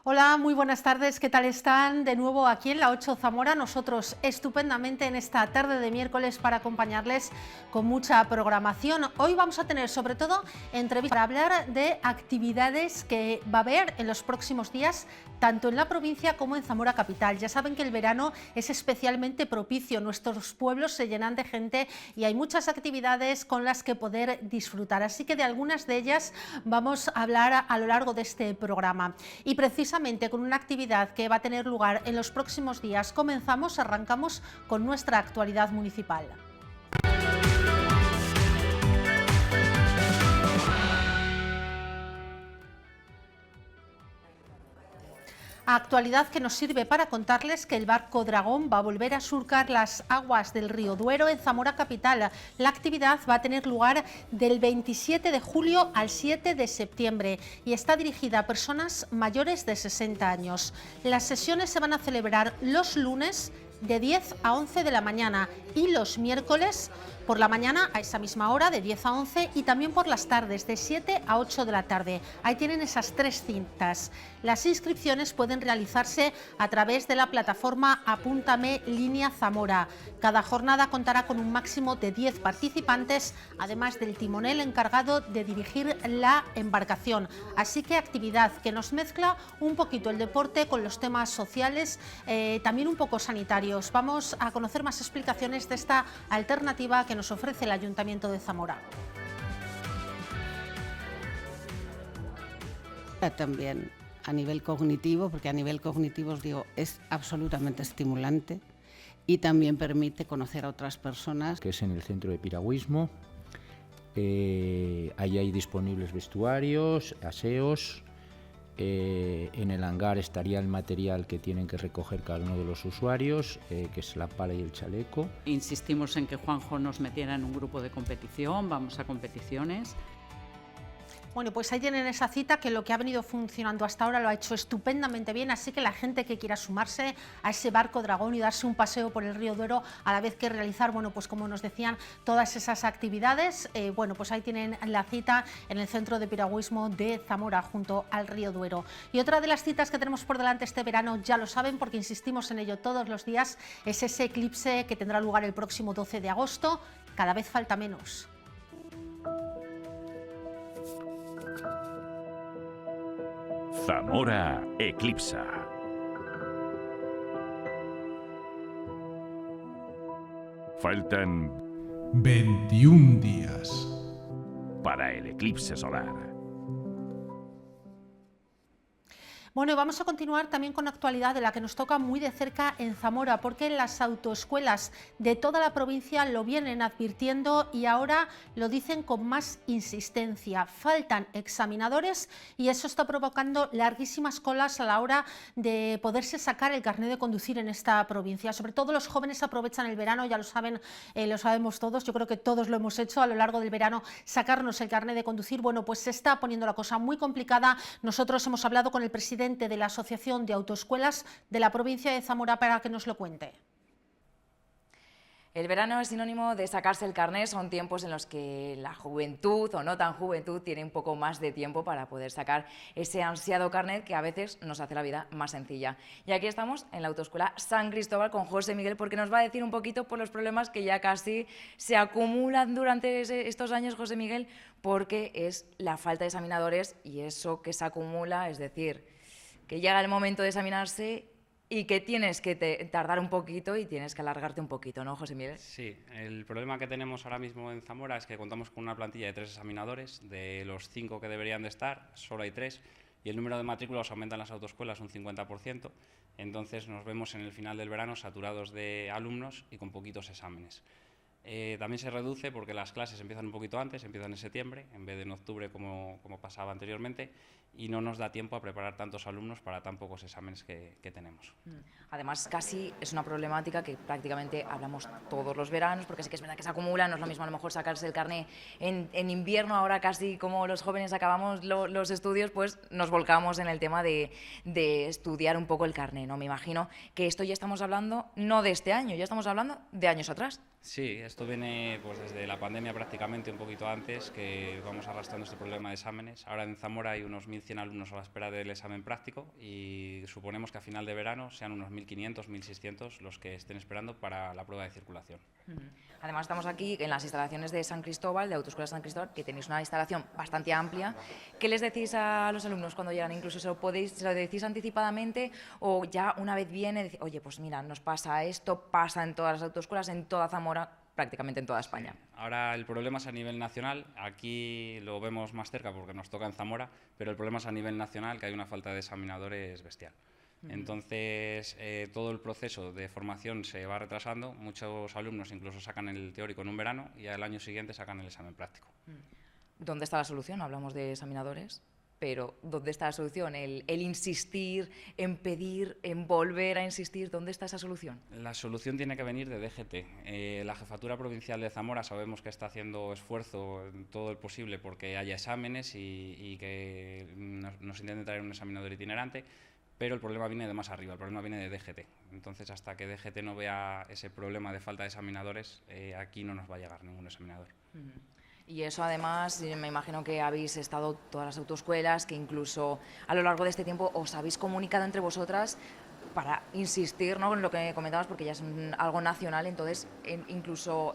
Hola, muy buenas tardes, ¿qué tal están? De nuevo aquí en la 8 Zamora, nosotros estupendamente en esta tarde de miércoles para acompañarles con mucha programación. Hoy vamos a tener sobre todo entrevistas para hablar de actividades que va a haber en los próximos días, tanto en la provincia como en Zamora capital. Ya saben que el verano es especialmente propicio, nuestros pueblos se llenan de gente y hay muchas actividades con las que poder disfrutar, así que de algunas de ellas vamos a hablar a lo largo de este programa. Y precisamente con una actividad que va a tener lugar en los próximos días, arrancamos con nuestra actualidad municipal. Actualidad que nos sirve para contarles que el barco Dragón va a volver a surcar las aguas del río Duero en Zamora capital. La actividad va a tener lugar del 27 de julio al 7 de septiembre y está dirigida a personas mayores de 60 años. Las sesiones se van a celebrar los lunes de 10 a 11 de la mañana y los miércoles por la mañana a esa misma hora de 10 a 11 y también por las tardes de 7 a 8 de la tarde. Ahí tienen esas tres citas. Las inscripciones pueden realizarse a través de la plataforma Apúntame Línea Zamora. Cada jornada contará con un máximo de 10 participantes, además del timonel encargado de dirigir la embarcación. Así que actividad que nos mezcla un poquito el deporte con los temas sociales, también un poco sanitarios. Vamos a conocer más explicaciones de esta alternativa que nos ofrece el Ayuntamiento de Zamora. También a nivel cognitivo, porque a nivel cognitivo, os digo, es absolutamente estimulante y también permite conocer a otras personas. Que es en el centro de piragüismo. Ahí hay disponibles vestuarios, aseos. En el hangar estaría el material que tienen que recoger cada uno de los usuarios, que es la pala y el chaleco. Insistimos en que Juanjo nos metiera en un grupo de competición, vamos a competiciones. Bueno, pues ahí tienen esa cita que lo que ha venido funcionando hasta ahora lo ha hecho estupendamente bien, así que la gente que quiera sumarse a ese barco Dragón y darse un paseo por el río Duero a la vez que realizar, bueno, pues como nos decían, todas esas actividades, bueno, pues ahí tienen la cita en el Centro de Piragüismo de Zamora junto al río Duero. Y otra de las citas que tenemos por delante este verano, ya lo saben porque insistimos en ello todos los días, es ese eclipse que tendrá lugar el próximo 12 de agosto, cada vez falta menos. Zamora eclipsa. Faltan 21 días para el eclipse solar. Bueno, y vamos a continuar también con actualidad de la que nos toca muy de cerca en Zamora, porque las autoescuelas de toda la provincia lo vienen advirtiendo y ahora lo dicen con más insistencia. Faltan examinadores y eso está provocando larguísimas colas a la hora de poderse sacar el carnet de conducir en esta provincia. Sobre todo los jóvenes aprovechan el verano, ya lo saben, lo sabemos todos, yo creo que todos lo hemos hecho a lo largo del verano, sacarnos el carnet de conducir. Bueno, pues se está poniendo la cosa muy complicada. Nosotros hemos hablado con el presidente de la Asociación de Autoescuelas de la provincia de Zamora para que nos lo cuente. El verano es sinónimo de sacarse el carné, son tiempos en los que la juventud o no tan juventud tiene un poco más de tiempo para poder sacar ese ansiado carnet que a veces nos hace la vida más sencilla. Y aquí estamos en la Autoescuela San Cristóbal con José Miguel porque nos va a decir un poquito por los problemas que ya casi se acumulan durante estos años, José Miguel, porque es la falta de examinadores y eso que se acumula, es decir, que llega el momento de examinarse y que tienes que tardar un poquito y tienes que alargarte un poquito, ¿no, José Miguel? Sí, el problema que tenemos ahora mismo en Zamora es que contamos con una plantilla de 3 examinadores. De los 5 que deberían de estar, solo hay 3 y el número de matrículas aumenta en las autoescuelas un 50%. Entonces nos vemos en el final del verano saturados de alumnos y con poquitos exámenes. También se reduce porque las clases empiezan un poquito antes, empiezan en septiembre en vez de en octubre como pasaba anteriormente y no nos da tiempo a preparar tantos alumnos para tan pocos exámenes que tenemos. Además, casi es una problemática que prácticamente hablamos todos los veranos, porque sí que es verdad que se acumula, no es lo mismo a lo mejor sacarse el carné en invierno, ahora casi como los jóvenes acabamos los estudios, pues nos volcamos en el tema de estudiar un poco el carné, ¿no? Me imagino que esto ya estamos hablando no de este año, ya estamos hablando de años atrás. Sí, esto viene pues desde la pandemia prácticamente, un poquito antes, que vamos arrastrando este problema de exámenes. Ahora en Zamora hay unos 1.000 100 alumnos a la espera del examen práctico y suponemos que a final de verano sean unos 1.500, 1.600 los que estén esperando para la prueba de circulación. Además estamos aquí en las instalaciones de San Cristóbal, de Autoescuela San Cristóbal, que tenéis una instalación bastante amplia. ¿Qué les decís a los alumnos cuando llegan? Incluso se lo decís anticipadamente o ya una vez viene, decís, oye, pues mira, nos pasa esto, pasa en todas las autoescuelas, en toda Zamora, prácticamente en toda España. Ahora el problema es a nivel nacional, aquí lo vemos más cerca porque nos toca en Zamora, pero el problema es a nivel nacional, que hay una falta de examinadores bestial. Entonces, todo el proceso de formación se va retrasando, muchos alumnos incluso sacan el teórico en un verano y al año siguiente sacan el examen práctico. ¿Dónde está la solución? Hablamos de examinadores, pero ¿dónde está la solución? El insistir, en pedir, en volver a insistir, ¿dónde está esa solución? La solución tiene que venir de DGT. La Jefatura Provincial de Zamora sabemos que está haciendo esfuerzo en todo el posible porque haya exámenes y que nos intenten traer un examinador itinerante, pero el problema viene de más arriba, el problema viene de DGT. Entonces, hasta que DGT no vea ese problema de falta de examinadores, aquí no nos va a llegar ningún examinador. Y eso además, me imagino que habéis estado todas las autoescuelas, que incluso a lo largo de este tiempo os habéis comunicado entre vosotras para insistir, ¿no?, en lo que comentabas, porque ya es algo nacional, entonces incluso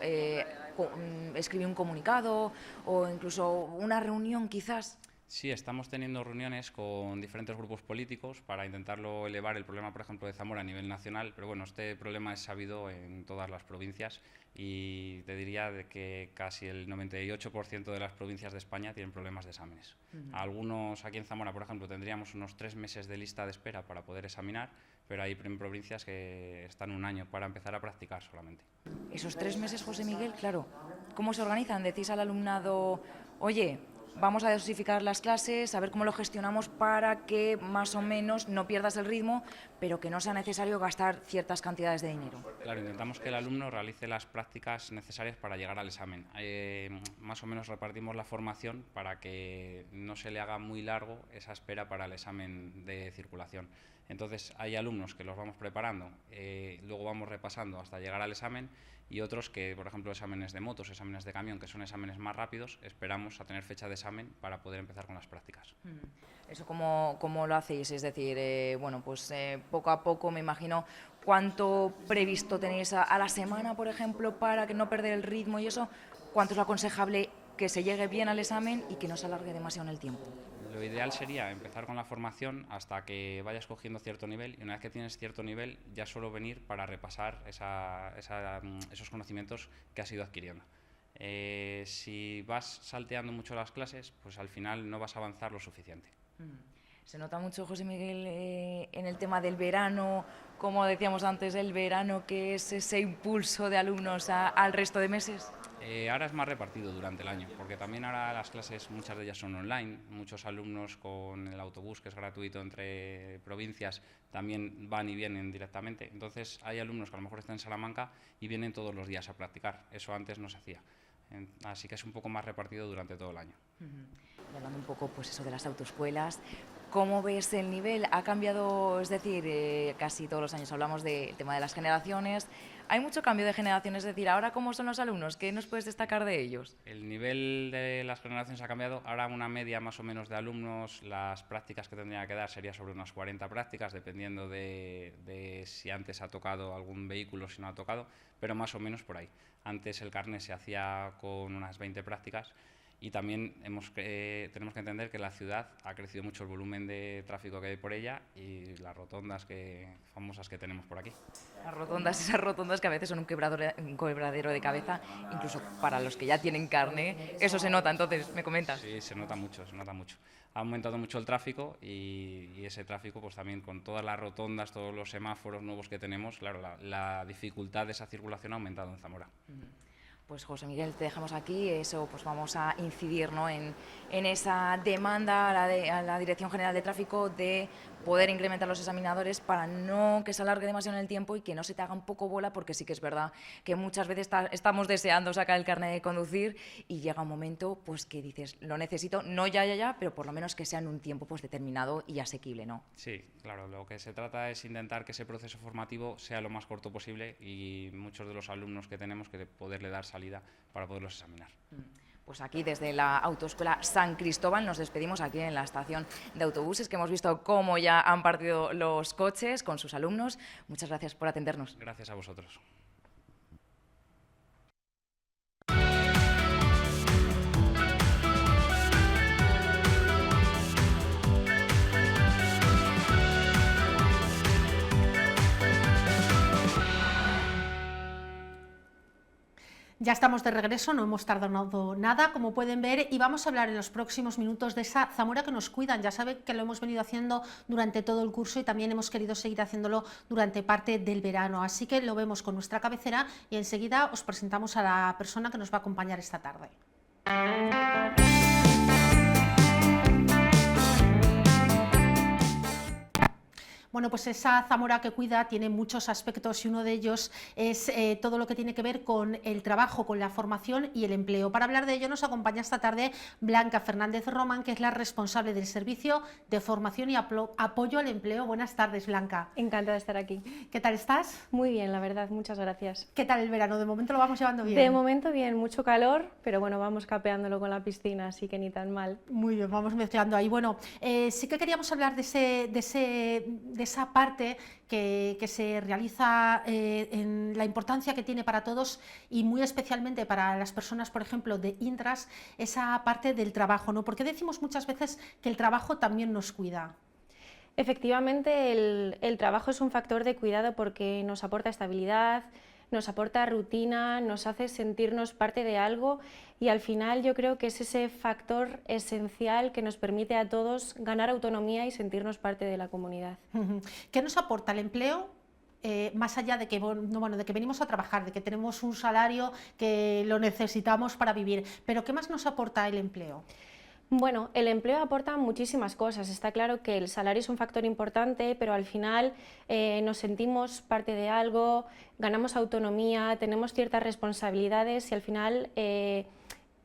escribir un comunicado o incluso una reunión quizás. Sí, estamos teniendo reuniones con diferentes grupos políticos para intentarlo elevar el problema, por ejemplo, de Zamora a nivel nacional, pero bueno, este problema es sabido en todas las provincias y te diría de que casi el 98% de las provincias de España tienen problemas de exámenes. Algunos, aquí en Zamora, por ejemplo, tendríamos unos 3 meses de lista de espera para poder examinar, pero hay provincias que están un año para empezar a practicar solamente. Esos 3 meses, José Miguel, claro, ¿cómo se organizan? Decís al alumnado, oye, vamos a dosificar las clases, a ver cómo lo gestionamos para que más o menos no pierdas el ritmo, pero que no sea necesario gastar ciertas cantidades de dinero. Claro, intentamos que el alumno realice las prácticas necesarias para llegar al examen. Más o menos repartimos la formación para que no se le haga muy largo esa espera para el examen de circulación. Entonces hay alumnos que los vamos preparando, luego vamos repasando hasta llegar al examen y otros que, por ejemplo, exámenes de motos, exámenes de camión, que son exámenes más rápidos, esperamos a tener fecha de examen para poder empezar con las prácticas. ¿Eso cómo lo hacéis? Es decir, bueno, pues poco a poco me imagino. ¿Cuánto previsto tenéis a la semana, por ejemplo, para que no perder el ritmo y eso? ¿Cuánto es lo aconsejable que se llegue bien al examen y que no se alargue demasiado en el tiempo? Lo ideal sería empezar con la formación hasta que vayas cogiendo cierto nivel y una vez que tienes cierto nivel ya solo venir para repasar esos conocimientos que has ido adquiriendo. Si vas salteando mucho las clases, pues al final no vas a avanzar lo suficiente. Se nota mucho, José Miguel, en el tema del verano, como decíamos antes, el verano, que es ese impulso de alumnos al resto de meses. Ahora es más repartido durante el año, porque también ahora las clases, muchas de ellas son online, muchos alumnos con el autobús, que es gratuito entre provincias, también van y vienen directamente. Entonces hay alumnos que a lo mejor están en Salamanca y vienen todos los días a practicar, eso antes no se hacía. Así que es un poco más repartido durante todo el año. Y hablando un poco, pues eso, de las autoescuelas, ¿cómo ves el nivel? ¿Ha cambiado? Es decir, casi todos los años hablamos del tema de las generaciones. ¿Hay mucho cambio de generaciones? Es decir, ¿ahora cómo son los alumnos? ¿Qué nos puedes destacar de ellos? El nivel de las generaciones ha cambiado. Ahora una media más o menos de alumnos, las prácticas que tendría que dar sería sobre unas 40 prácticas, dependiendo de si antes ha tocado algún vehículo, si no ha tocado, pero más o menos por ahí. Antes el carné se hacía con unas 20 prácticas. Y también tenemos que entender que la ciudad ha crecido mucho el volumen de tráfico que hay por ella y las rotondas famosas que tenemos por aquí. Las rotondas, esas rotondas que a veces son un quebradero de cabeza, incluso para los que ya tienen carne, eso se nota, entonces, ¿me comentas? Sí, se nota mucho, se nota mucho. Ha aumentado mucho el tráfico y ese tráfico, pues también con todas las rotondas, todos los semáforos nuevos que tenemos, claro, la dificultad de esa circulación ha aumentado en Zamora. Pues José Miguel, te dejamos aquí, eso pues vamos a incidir, ¿no?, en esa demanda a la Dirección General de Tráfico de poder incrementar los examinadores para no que se alargue demasiado en el tiempo y que no se te haga un poco bola, porque sí que es verdad que muchas veces estamos deseando sacar el carnet de conducir y llega un momento pues que dices, lo necesito, no ya, pero por lo menos que sea en un tiempo pues determinado y asequible, ¿no? Sí, claro, lo que se trata es intentar que ese proceso formativo sea lo más corto posible y muchos de los alumnos que tenemos que poderle dar salida para poderlos examinar. Pues aquí desde la Autoescuela San Cristóbal nos despedimos aquí en la estación de autobuses, que hemos visto cómo ya han partido los coches con sus alumnos. Muchas gracias por atendernos. Gracias a vosotros. Ya estamos de regreso, no hemos tardado nada, como pueden ver, y vamos a hablar en los próximos minutos de esa Zamora que nos cuidan. Ya saben que lo hemos venido haciendo durante todo el curso y también hemos querido seguir haciéndolo durante parte del verano. Así que lo vemos con nuestra cabecera y enseguida os presentamos a la persona que nos va a acompañar esta tarde. Bueno, pues esa Zamora que cuida tiene muchos aspectos y uno de ellos es todo lo que tiene que ver con el trabajo, con la formación y el empleo. Para hablar de ello nos acompaña esta tarde Blanca Fernández Román, que es la responsable del Servicio de Formación y Apoyo al Empleo. Buenas tardes, Blanca. Encantada de estar aquí. ¿Qué tal estás? Muy bien, la verdad, muchas gracias. ¿Qué tal el verano? De momento lo vamos llevando bien. De momento bien, mucho calor, pero bueno, vamos capeándolo con la piscina, así que ni tan mal. Muy bien, vamos mezclando ahí. Bueno, sí que queríamos hablar de esa parte que se realiza en la importancia que tiene para todos y muy especialmente para las personas, por ejemplo, de Intras, esa parte del trabajo, ¿no? Porque decimos muchas veces que el trabajo también nos cuida. Efectivamente, el trabajo es un factor de cuidado porque nos aporta estabilidad, nos aporta rutina, nos hace sentirnos parte de algo y al final yo creo que es ese factor esencial que nos permite a todos ganar autonomía y sentirnos parte de la comunidad. ¿Qué nos aporta el empleo? Más allá de que, de que venimos a trabajar, de que tenemos un salario que lo necesitamos para vivir, pero ¿qué más nos aporta el empleo? Bueno, el empleo aporta muchísimas cosas. Está claro que el salario es un factor importante, pero al final nos sentimos parte de algo, ganamos autonomía, tenemos ciertas responsabilidades y al final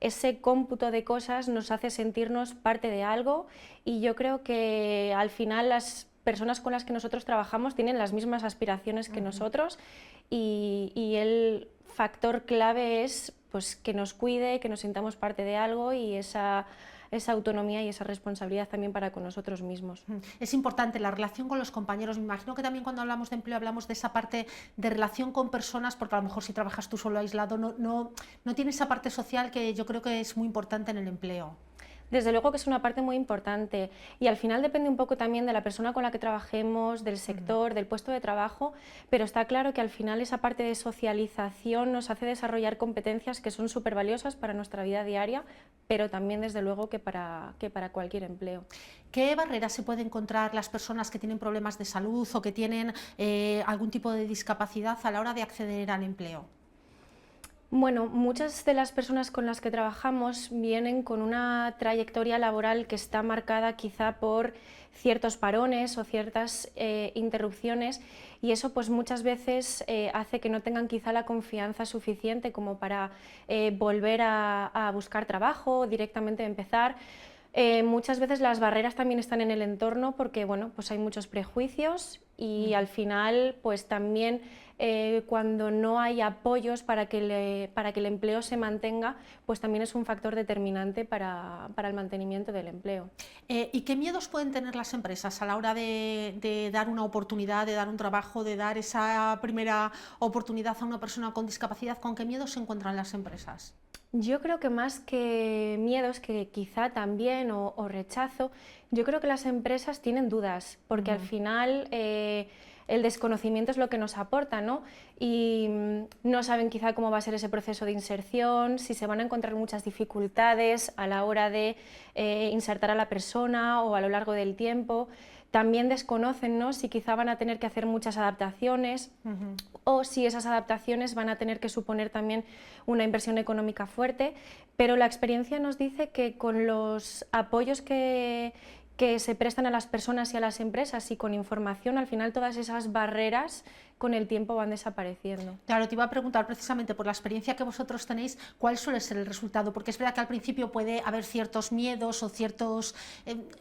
ese cómputo de cosas nos hace sentirnos parte de algo y yo creo que al final las personas con las que nosotros trabajamos tienen las mismas aspiraciones que nosotros y el factor clave es pues, que nos cuide, que nos sintamos parte de algo y esa autonomía y esa responsabilidad también para con nosotros mismos. Es importante la relación con los compañeros. Me imagino que también cuando hablamos de empleo hablamos de esa parte de relación con personas, porque a lo mejor si trabajas tú solo aislado no tiene esa parte social que yo creo que es muy importante en el empleo. Desde luego que es una parte muy importante y al final depende un poco también de la persona con la que trabajemos, del sector, del puesto de trabajo, pero está claro que al final esa parte de socialización nos hace desarrollar competencias que son súper valiosas para nuestra vida diaria, pero también desde luego que para cualquier empleo. ¿Qué barreras se pueden encontrar las personas que tienen problemas de salud o que tienen algún tipo de discapacidad a la hora de acceder al empleo? Bueno, muchas de las personas con las que trabajamos vienen con una trayectoria laboral que está marcada quizá por ciertos parones o ciertas interrupciones y eso pues muchas veces hace que no tengan quizá la confianza suficiente como para volver a buscar trabajo o directamente empezar. Muchas veces las barreras también están en el entorno porque bueno, pues hay muchos prejuicios y al final pues también cuando no hay apoyos para que el empleo se mantenga, pues también es un factor determinante para el mantenimiento del empleo. ¿Y qué miedos pueden tener las empresas a la hora de dar una oportunidad, de dar un trabajo, de dar esa primera oportunidad a una persona con discapacidad? ¿Con qué miedos se encuentran las empresas? Yo creo que más que miedos, que quizá también o rechazo, yo creo que las empresas tienen dudas, porque al final el desconocimiento es lo que nos aporta, ¿no? Y no saben quizá cómo va a ser ese proceso de inserción, si se van a encontrar muchas dificultades a la hora de insertar a la persona o a lo largo del tiempo. También desconocen, ¿no?, si quizá van a tener que hacer muchas adaptaciones o si esas adaptaciones van a tener que suponer también una inversión económica fuerte, pero la experiencia nos dice que con los apoyos que que se prestan a las personas y a las empresas, y con información al final todas esas barreras con el tiempo van desapareciendo. Claro, te iba a preguntar precisamente por la experiencia que vosotros tenéis, ¿cuál suele ser el resultado? Porque es verdad que al principio puede haber ciertos miedos o ciertos...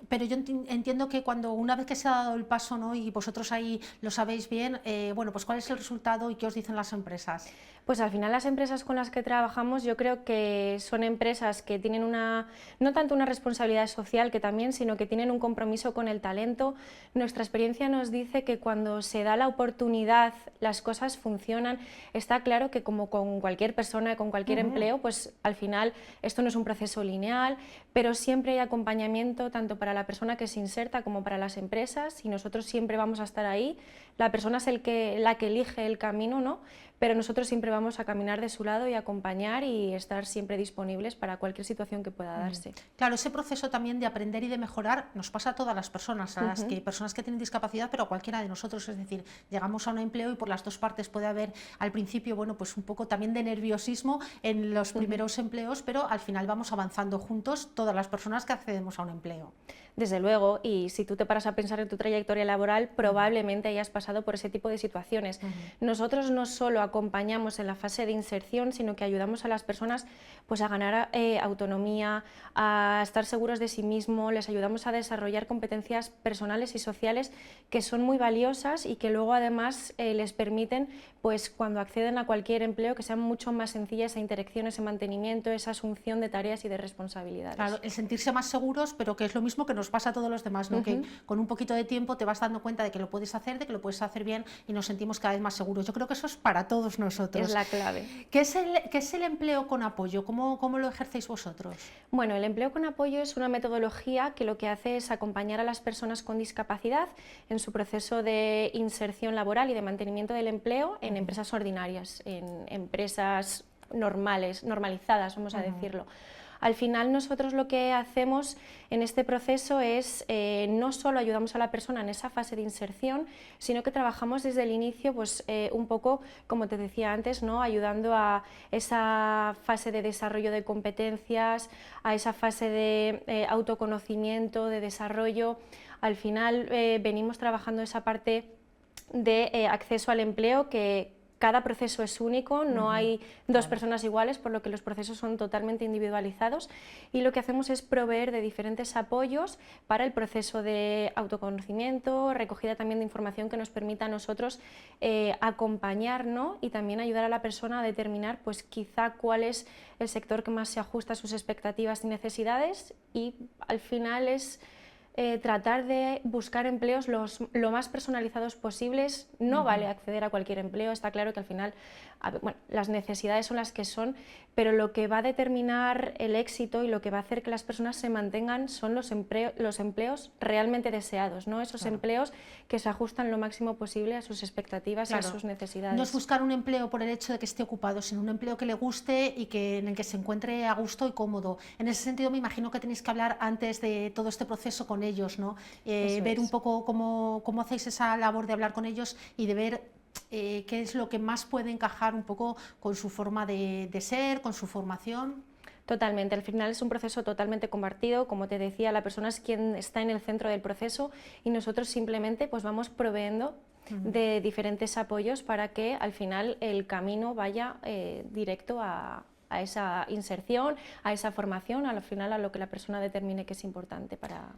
pero yo entiendo que cuando una vez que se ha dado el paso, ¿no?, y vosotros ahí lo sabéis bien, bueno, pues ¿cuál es el resultado y qué os dicen las empresas? Pues al final las empresas con las que trabajamos yo creo que son empresas que tienen no tanto una responsabilidad social, que también, sino que tienen un compromiso con el talento. Nuestra experiencia nos dice que cuando se da la oportunidad las cosas funcionan. Está claro que como con cualquier persona, con cualquier empleo, pues al final esto no es un proceso lineal, pero siempre hay acompañamiento tanto para la persona que se inserta como para las empresas, y nosotros siempre vamos a estar ahí. La persona es la que elige el camino, ¿no?, pero nosotros siempre vamos a caminar de su lado y acompañar y estar siempre disponibles para cualquier situación que pueda darse. Claro, ese proceso también de aprender y de mejorar nos pasa a todas las personas, a las personas que tienen discapacidad, pero a cualquiera de nosotros. Es decir, llegamos a un empleo y por las dos partes puede haber al principio, bueno, pues un poco también de nerviosismo en los primeros empleos, pero al final vamos avanzando juntos todas las personas que accedemos a un empleo. Desde luego, y si tú te paras a pensar en tu trayectoria laboral, probablemente hayas pasado por ese tipo de situaciones. Nosotros no solo acompañamos en la fase de inserción, sino que ayudamos a las personas pues a ganar autonomía, a estar seguros de sí mismos, les ayudamos a desarrollar competencias personales y sociales que son muy valiosas y que luego además les permiten, pues cuando acceden a cualquier empleo, que sean mucho más sencillas esa interacción, ese mantenimiento, esa asunción de tareas y de responsabilidades. Claro, el sentirse más seguros, pero que es lo mismo que nos pasa a todos los demás, ¿no? Que con un poquito de tiempo te vas dando cuenta de que lo puedes hacer, de que lo puedes hacer bien, y nos sentimos cada vez más seguros. Yo creo que eso es para todos nosotros. Es la clave. ¿Qué es el empleo con apoyo? ¿Cómo lo ejercéis vosotros? Bueno, el empleo con apoyo es una metodología que lo que hace es acompañar a las personas con discapacidad en su proceso de inserción laboral y de mantenimiento del empleo en empresas ordinarias, en empresas normalizadas, vamos a decirlo. Al final nosotros lo que hacemos en este proceso es no solo ayudamos a la persona en esa fase de inserción, sino que trabajamos desde el inicio, pues un poco, como te decía antes, ¿no?, ayudando a esa fase de desarrollo de competencias, a esa fase de autoconocimiento, de desarrollo. Al final venimos trabajando esa parte de acceso al empleo, que cada proceso es único, no hay dos personas iguales, por lo que los procesos son totalmente individualizados, y lo que hacemos es proveer de diferentes apoyos para el proceso de autoconocimiento, recogida también de información que nos permita a nosotros acompañar, ¿no?, y también ayudar a la persona a determinar pues quizá cuál es el sector que más se ajusta a sus expectativas y necesidades, y al final es tratar de buscar empleos lo más personalizados posibles. No vale acceder a cualquier empleo, está claro que al final bueno, las necesidades son las que son, pero lo que va a determinar el éxito y lo que va a hacer que las personas se mantengan son los empleos realmente deseados, ¿no? Esos empleos que se ajustan lo máximo posible a sus expectativas y a sus necesidades. No es buscar un empleo por el hecho de que esté ocupado, sino un empleo que le guste y en el que se encuentre a gusto y cómodo. En ese sentido me imagino que tenéis que hablar antes de todo este proceso con ellos, ¿no? Ver un poco cómo hacéis esa labor de hablar con ellos y de ver qué es lo que más puede encajar un poco con su forma de ser, con su formación. Totalmente, al final es un proceso totalmente compartido, como te decía, la persona es quien está en el centro del proceso y nosotros simplemente pues vamos proveyendo de diferentes apoyos para que al final el camino vaya directo a esa inserción, a esa formación, al final a lo que la persona determine que es importante para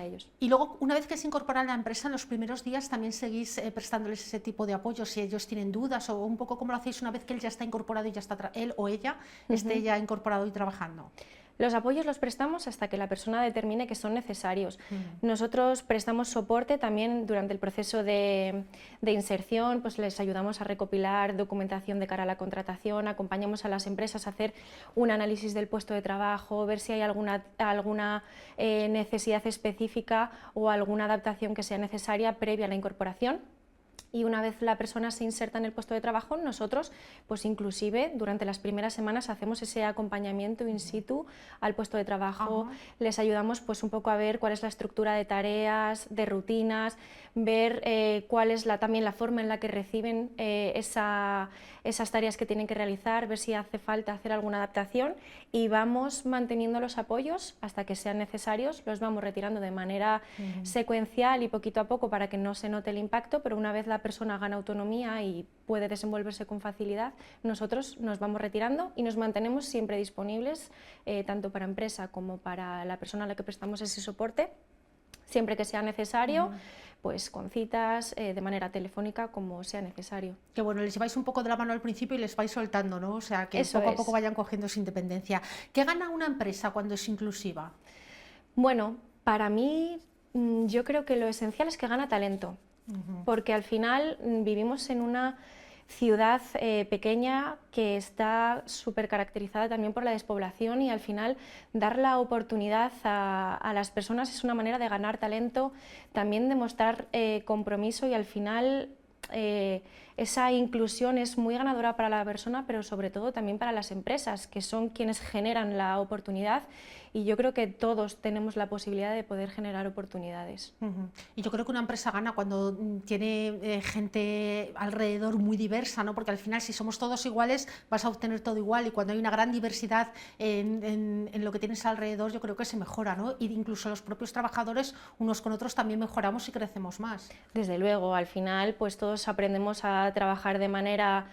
ellos. Y luego, una vez que se incorpora a la empresa, en los primeros días también seguís prestándoles ese tipo de apoyo, si ellos tienen dudas, o un poco cómo lo hacéis una vez que él ya está incorporado y ya está él o ella esté ya incorporado y trabajando. Los apoyos los prestamos hasta que la persona determine que son necesarios. Nosotros prestamos soporte también durante el proceso de inserción, pues les ayudamos a recopilar documentación de cara a la contratación, acompañamos a las empresas a hacer un análisis del puesto de trabajo, ver si hay alguna necesidad específica o alguna adaptación que sea necesaria previa a la incorporación. Y una vez la persona se inserta en el puesto de trabajo, nosotros, pues inclusive durante las primeras semanas hacemos ese acompañamiento in situ al puesto de trabajo, les ayudamos pues un poco a ver cuál es la estructura de tareas, de rutinas, ver cuál es también la forma en la que reciben esas tareas que tienen que realizar, ver si hace falta hacer alguna adaptación, y vamos manteniendo los apoyos hasta que sean necesarios, los vamos retirando de manera secuencial y poquito a poco para que no se note el impacto, pero una vez la persona gana autonomía y puede desenvolverse con facilidad, nosotros nos vamos retirando y nos mantenemos siempre disponibles, tanto para empresa como para la persona a la que prestamos ese soporte, siempre que sea necesario, pues con citas, de manera telefónica, como sea necesario. Que bueno, les lleváis un poco de la mano al principio y les vais soltando, ¿no? O sea, que Eso poco a es. poco vayan cogiendo su independencia. ¿Qué gana una empresa cuando es inclusiva? Bueno, para mí yo creo que lo esencial es que gana talento, porque al final vivimos en una ciudad pequeña que está súper caracterizada también por la despoblación, y al final dar la oportunidad a las personas es una manera de ganar talento, también de mostrar compromiso, y al final esa inclusión es muy ganadora para la persona, pero sobre todo también para las empresas, que son quienes generan la oportunidad, y yo creo que todos tenemos la posibilidad de poder generar oportunidades. Y yo creo que una empresa gana cuando tiene gente alrededor muy diversa, ¿no? Porque al final, si somos todos iguales, vas a obtener todo igual, y cuando hay una gran diversidad en lo que tienes alrededor, yo creo que se mejora, ¿no? Y incluso los propios trabajadores, unos con otros, también mejoramos y crecemos más. Desde luego, al final pues todos aprendemos a trabajar de manera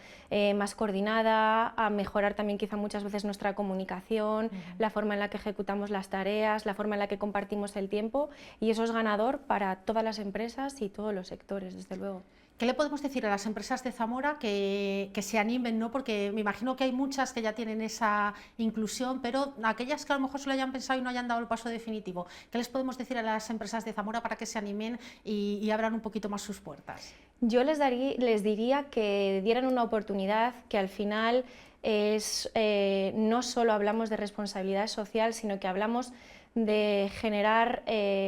más coordinada, a mejorar también quizá muchas veces nuestra comunicación, la forma en la que ejecutamos las tareas, la forma en la que compartimos el tiempo, y eso es ganador para todas las empresas y todos los sectores, desde luego. ¿Qué le podemos decir a las empresas de Zamora que se animen, ¿no? Porque me imagino que hay muchas que ya tienen esa inclusión, pero aquellas que a lo mejor solo hayan pensado y no hayan dado el paso definitivo, ¿qué les podemos decir a las empresas de Zamora para que se animen y abran un poquito más sus puertas? Yo les diría que dieran una oportunidad, que al final no solo hablamos de responsabilidad social, sino que hablamos de generar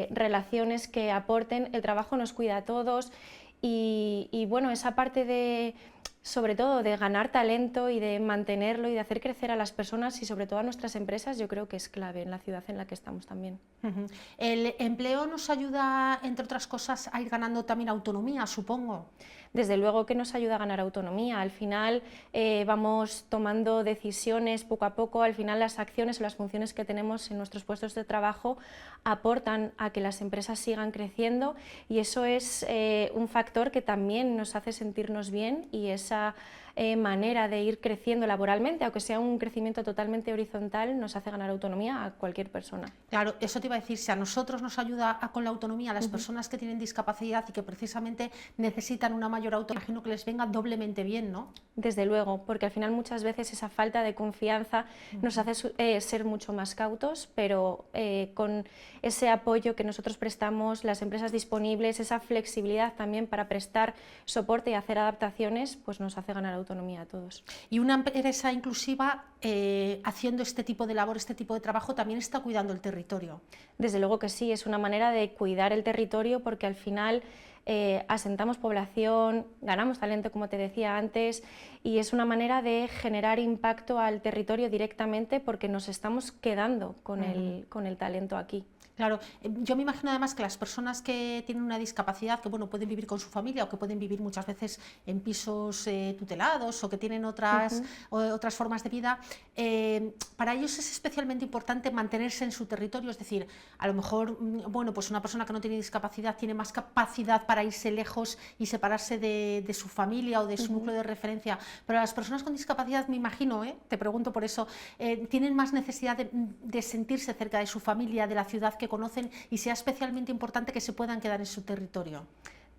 relaciones que aporten. El trabajo nos cuida a todos, y bueno, esa parte sobre todo de ganar talento y de mantenerlo y de hacer crecer a las personas y sobre todo a nuestras empresas, yo creo que es clave en la ciudad en la que estamos también. El empleo nos ayuda, entre otras cosas, a ir ganando también autonomía, supongo. Desde luego que nos ayuda a ganar autonomía. Al final vamos tomando decisiones poco a poco, al final las acciones o las funciones que tenemos en nuestros puestos de trabajo aportan a que las empresas sigan creciendo, y eso es un factor que también nos hace sentirnos bien, y esa manera de ir creciendo laboralmente, aunque sea un crecimiento totalmente horizontal, nos hace ganar autonomía a cualquier persona. Claro, eso te iba a decir, si a nosotros nos ayuda con la autonomía, a las personas que tienen discapacidad y que precisamente necesitan una mayor autonomía, imagino que les venga doblemente bien, ¿no? Desde luego, porque al final muchas veces esa falta de confianza nos hace ser mucho más cautos, pero con ese apoyo que nosotros prestamos, las empresas disponibles, esa flexibilidad también para prestar soporte y hacer adaptaciones, pues nos hace ganar autonomía a todos. Y una empresa inclusiva, haciendo este tipo de labor, este tipo de trabajo, también está cuidando el territorio. Desde luego que sí, es una manera de cuidar el territorio, porque al final asentamos población, ganamos talento, como te decía antes, y es una manera de generar impacto al territorio directamente, porque nos estamos quedando con el talento aquí. Claro, yo me imagino además que las personas que tienen una discapacidad, que bueno, pueden vivir con su familia o que pueden vivir muchas veces en pisos tutelados o que tienen otras formas de vida, para ellos es especialmente importante mantenerse en su territorio. Es decir, a lo mejor bueno, pues una persona que no tiene discapacidad tiene más capacidad para irse lejos y separarse de su familia o de su núcleo de referencia, pero las personas con discapacidad, me imagino, te pregunto por eso, tienen más necesidad de sentirse cerca de su familia, de la ciudad que conocen, y sea especialmente importante que se puedan quedar en su territorio.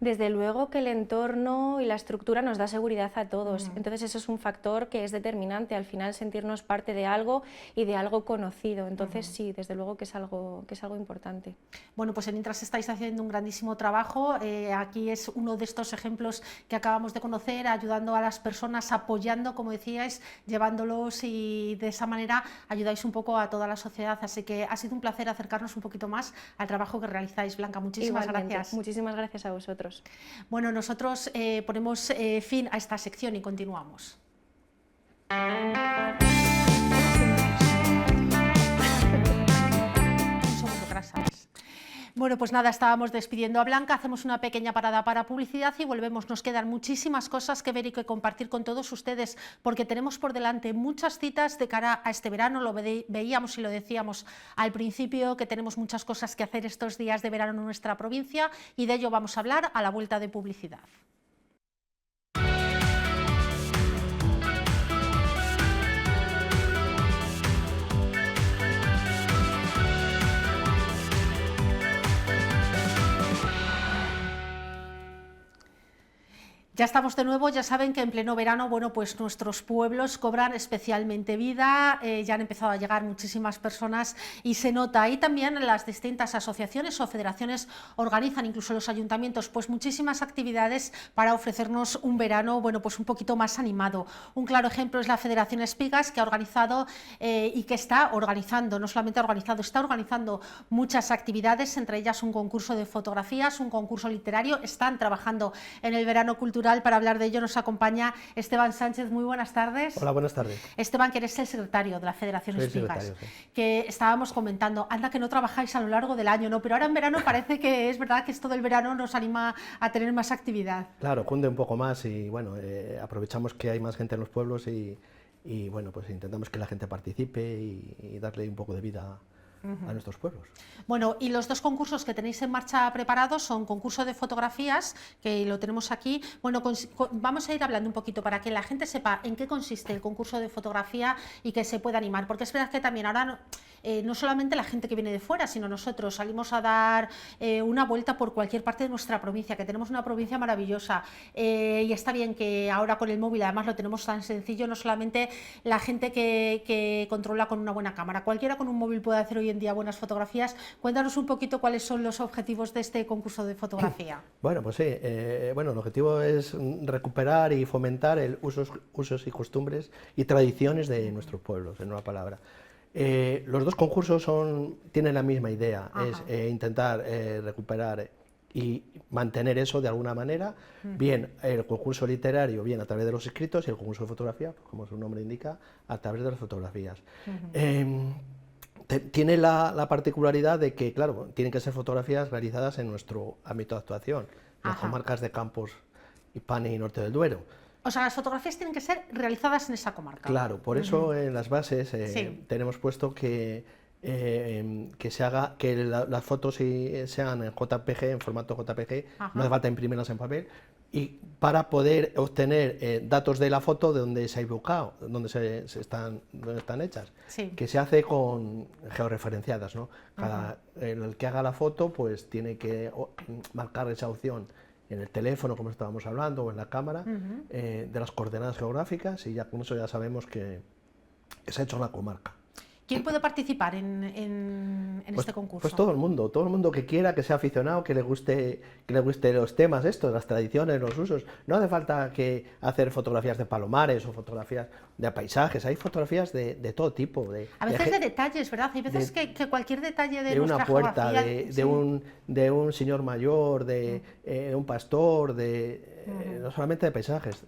Desde luego que el entorno y la estructura nos da seguridad a todos, entonces eso es un factor que es determinante, al final sentirnos parte de algo y de algo conocido, entonces sí, desde luego que es algo importante. Bueno, pues en Intras estáis haciendo un grandísimo trabajo, aquí es uno de estos ejemplos que acabamos de conocer, ayudando a las personas, apoyando, como decíais, llevándolos, y de esa manera ayudáis un poco a toda la sociedad, así que ha sido un placer acercarnos un poquito más al trabajo que realizáis. Blanca, muchísimas Igualmente, gracias. Muchísimas gracias a vosotros. vosotros? Bueno, nosotros ponemos fin a esta sección y continuamos. Un segundo, que ahora sabes. Bueno, pues nada, estábamos despidiendo a Blanca, hacemos una pequeña parada para publicidad y volvemos. Nos quedan muchísimas cosas que ver y que compartir con todos ustedes, porque tenemos por delante muchas citas de cara a este verano. Lo veíamos y lo decíamos al principio, que tenemos muchas cosas que hacer estos días de verano en nuestra provincia, y de ello vamos a hablar a la vuelta de publicidad. Ya estamos de nuevo, ya saben que en pleno verano, bueno, pues nuestros pueblos cobran especialmente vida, ya han empezado a llegar muchísimas personas y se nota. Y también las distintas asociaciones o federaciones organizan, incluso los ayuntamientos, pues muchísimas actividades para ofrecernos un verano, bueno, pues un poquito más animado. Un claro ejemplo es la Federación Espigas, que ha organizado y que está organizando, no solamente ha organizado, está organizando muchas actividades, entre ellas un concurso de fotografías, un concurso literario. Están trabajando en el verano cultural. Para hablar de ello nos acompaña Esteban Sánchez. Muy buenas tardes. Hola, buenas tardes. Esteban, que eres el secretario de la Federación Espigas, sí, que estábamos comentando, anda que no trabajáis a lo largo del año, ¿no? Pero ahora en verano parece que es verdad que esto del verano nos anima a tener más actividad. Claro, cunde un poco más y bueno, aprovechamos que hay más gente en los pueblos y bueno, pues intentamos que la gente participe y darle un poco de vida a nuestros pueblos. Bueno, y los dos concursos que tenéis en marcha preparados son concurso de fotografías, que lo tenemos aquí. Bueno, vamos a ir hablando un poquito para que la gente sepa en qué consiste el concurso de fotografía y que se pueda animar, porque es verdad que también ahora no solamente la gente que viene de fuera, sino nosotros salimos a dar una vuelta por cualquier parte de nuestra provincia, que tenemos una provincia maravillosa, y está bien que ahora con el móvil además lo tenemos tan sencillo, no solamente la gente que controla con una buena cámara, cualquiera con un móvil puede hacer hoy en día buenas fotografías. Cuéntanos un poquito cuáles son los objetivos de este concurso de fotografía. Bueno, pues sí, bueno, el objetivo es recuperar y fomentar usos y costumbres y tradiciones de nuestros pueblos, en una palabra. Los dos concursos tienen la misma idea, es intentar recuperar y mantener eso de alguna manera, bien el concurso literario, bien a través de los escritos, y el concurso de fotografía, pues, como su nombre indica, a través de las fotografías. Tiene la particularidad de que, claro, tienen que ser fotografías realizadas en nuestro ámbito de actuación, en las comarcas de Campos, Hispania y Norte del Duero. O sea, las fotografías tienen que ser realizadas en esa comarca. Claro, por eso en las bases tenemos puesto que las fotos sean en JPG, en formato JPG, no hace falta imprimirlas en papel, y para poder obtener datos de la foto de donde se ha buscado, donde están hechas, que se hace con georreferenciadas, ¿no? El que haga la foto pues tiene que marcar esa opción en el teléfono, como estábamos hablando, o en la cámara, de las coordenadas geográficas, y ya con eso ya sabemos que se ha hecho en la comarca. ¿Quién puede participar en este concurso? Pues todo el mundo que quiera, que sea aficionado, que le guste los temas estos, las tradiciones, los usos. No hace falta hacer fotografías de palomares o fotografías de paisajes, hay fotografías de todo tipo. A veces de detalles, ¿verdad? Hay veces que cualquier detalle de nuestra una puerta, geografía, de un señor mayor, de un pastor, no solamente de paisajes.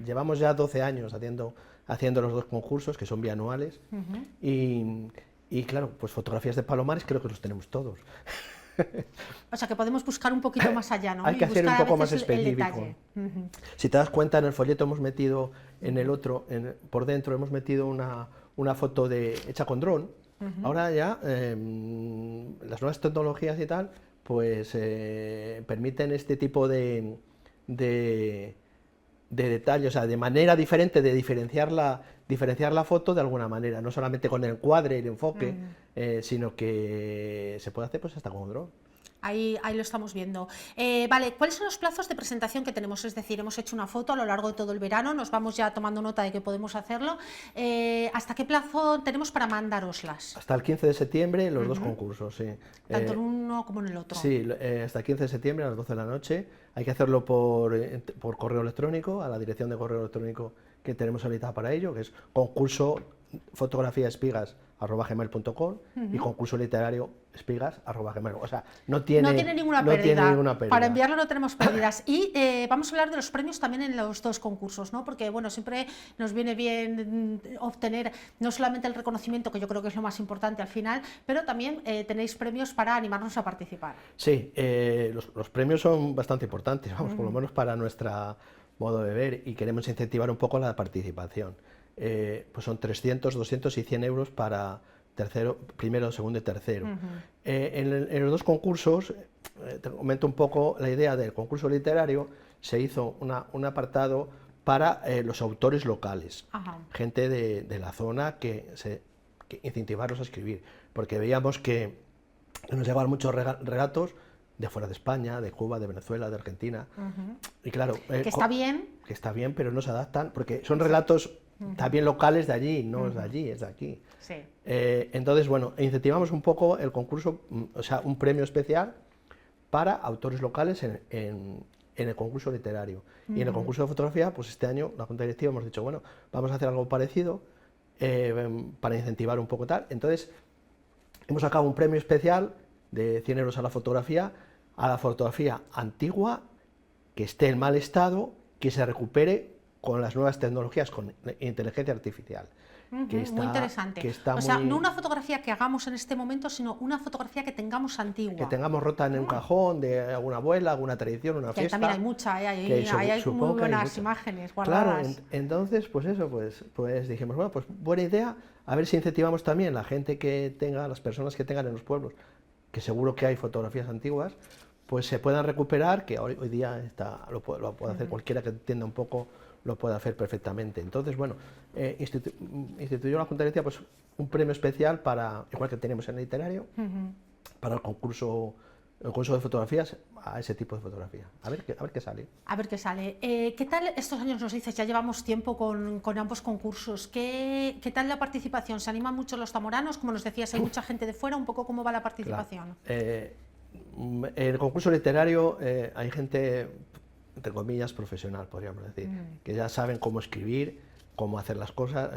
Llevamos ya 12 años haciendo los dos concursos, que son bianuales, y claro, pues fotografías de palomares creo que los tenemos todos. O sea, que podemos buscar un poquito más allá, ¿no? Hay que hacer un poco más específico. Si te das cuenta, en el folleto hemos metido, en el otro, por dentro hemos metido una foto hecha con dron. Ahora ya, las nuevas tecnologías y tal, pues permiten este tipo de detalle, o sea, de manera diferente de diferenciar la foto de alguna manera, no solamente con el encuadre y el enfoque, sino que se puede hacer pues hasta con un dron. Ahí lo estamos viendo. Vale, ¿cuáles son los plazos de presentación que tenemos? Es decir, hemos hecho una foto a lo largo de todo el verano, nos vamos ya tomando nota de que podemos hacerlo. ¿Hasta qué plazo tenemos para mandároslas? Hasta el 15 de septiembre los dos concursos, sí. Tanto en uno como en el otro. Sí, hasta el 15 de septiembre a las 12 de la noche. Hay que hacerlo por correo electrónico, a la dirección de correo electrónico que tenemos habilitada para ello, que es concurso fotografía espigas espigas@gmail.com y concurso literario espigas@gmail. O sea, no tiene ninguna pérdida. Para enviarlo no tenemos pérdidas. Y vamos a hablar de los premios también en los dos concursos, ¿no? Porque bueno, siempre nos viene bien obtener no solamente el reconocimiento, que yo creo que es lo más importante al final, pero también tenéis premios para animarnos a participar. Sí, los premios son bastante importantes, vamos, por lo menos para nuestro modo de ver, y queremos incentivar un poco la participación. Pues son 300, 200 y 100 euros para primero, segundo y tercero. En los dos concursos, te comento un poco la idea del concurso literario. Se hizo un apartado para los autores locales, gente de la zona que incentivarlos a escribir, porque veíamos que nos llegaban muchos relatos de fuera de España, de Cuba, de Venezuela, de Argentina, y claro, que está bien, pero no se adaptan, porque son relatos también locales de allí, no es de allí, es de aquí. Sí. Entonces, bueno, incentivamos un poco el concurso, o sea, un premio especial para autores locales en el concurso literario. Y en el concurso de fotografía, pues este año la Junta Directiva hemos dicho, bueno, vamos a hacer algo parecido para incentivar un poco tal. Entonces, hemos sacado un premio especial de 100 euros a la fotografía antigua, que esté en mal estado, que se recupere con las nuevas tecnologías, con inteligencia artificial. Que está, muy interesante. O sea, no una fotografía que hagamos en este momento, sino una fotografía que tengamos antigua. Que tengamos rota en un cajón de alguna abuela, alguna tradición, una fiesta. También hay mucha, hay muy buenas imágenes guardadas. Claro, entonces, pues eso, pues dijimos, bueno, pues buena idea, a ver si incentivamos también la gente que tenga, las personas que tengan en los pueblos, que seguro que hay fotografías antiguas, pues se puedan recuperar, que hoy día lo puede hacer cualquiera que entienda un poco, lo puede hacer perfectamente. Entonces, bueno, instituyó la Junta Directiva pues un premio especial para, igual que tenemos en el literario, para el concurso de fotografías, a ese tipo de fotografía. A ver qué sale. A ver qué sale. ¿Qué tal estos años, nos dices, ya llevamos tiempo con ambos concursos? ¿Qué tal la participación? ¿Se animan mucho los zamoranos? Como nos decías, hay mucha gente de fuera, un poco cómo va la participación. Claro. En el concurso literario hay gente, entre comillas, profesional, podríamos decir, que ya saben cómo escribir, cómo hacer las cosas,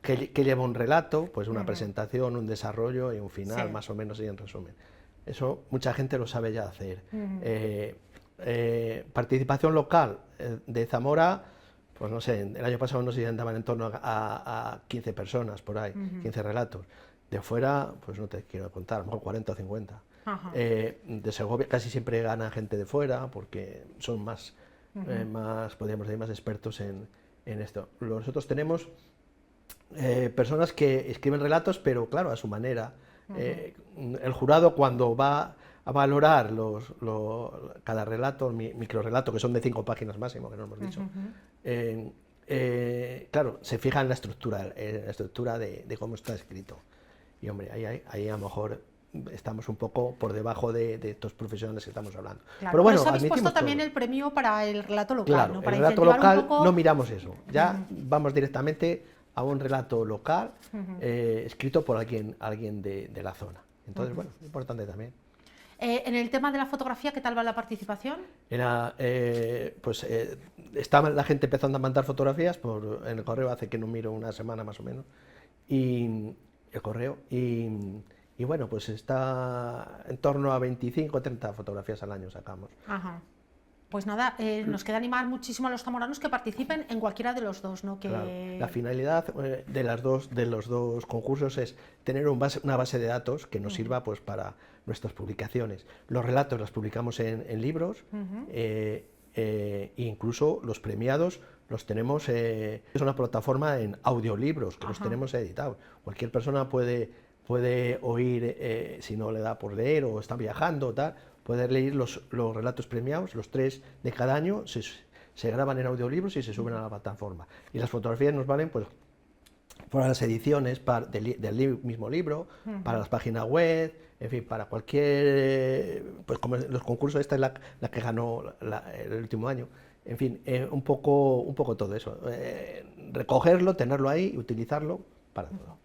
que lleva un relato, pues una presentación, un desarrollo y un final, más o menos, y en resumen. Eso mucha gente lo sabe ya hacer. Participación local de Zamora, pues no sé, el año pasado no sé si andaban en torno a 15 personas por ahí, 15 relatos. De fuera, pues no te quiero contar, a lo mejor 40 o 50. De Segovia casi siempre gana gente de fuera porque son más, podríamos decir, más expertos en esto. Nosotros tenemos personas que escriben relatos, pero claro, a su manera. El jurado, cuando va a valorar cada relato, microrelato, que son de 5 páginas máximo, que no hemos dicho, claro, se fija en la estructura de cómo está escrito. Y hombre, ahí a lo mejor estamos un poco por debajo de estos profesionales que estamos hablando. Claro, pero bueno, habéis puesto también el premio para el relato local, claro, ¿no? Para el relato local un poco... no miramos eso, ya vamos directamente a un relato local escrito por alguien de la zona. Entonces, bueno, importante también. En el tema de la fotografía, ¿qué tal va la participación? Está la gente empezando a mandar fotografías en el correo, hace que no miro una semana más o menos, y el correo, y bueno, pues está en torno a 25 o 30 fotografías al año sacamos. Pues nada, nos queda animar muchísimo a los zamoranos que participen en cualquiera de los dos, ¿no? Claro. La finalidad de los dos concursos es tener una base de datos que nos sirva pues para nuestras publicaciones. Los relatos los publicamos en libros, e incluso los premiados los tenemos, es una plataforma en audiolibros que los tenemos editados. Cualquier persona puede oír, si no le da por leer o está viajando o tal, poder leer los relatos premiados, los 3 de cada año, se graban en audiolibros y se suben a la plataforma. Y las fotografías nos valen pues para las ediciones del mismo libro, para las páginas web, en fin, para cualquier, pues como los concursos, esta es la que ganó el último año. En fin, un poco todo eso, recogerlo, tenerlo ahí, utilizarlo para todo.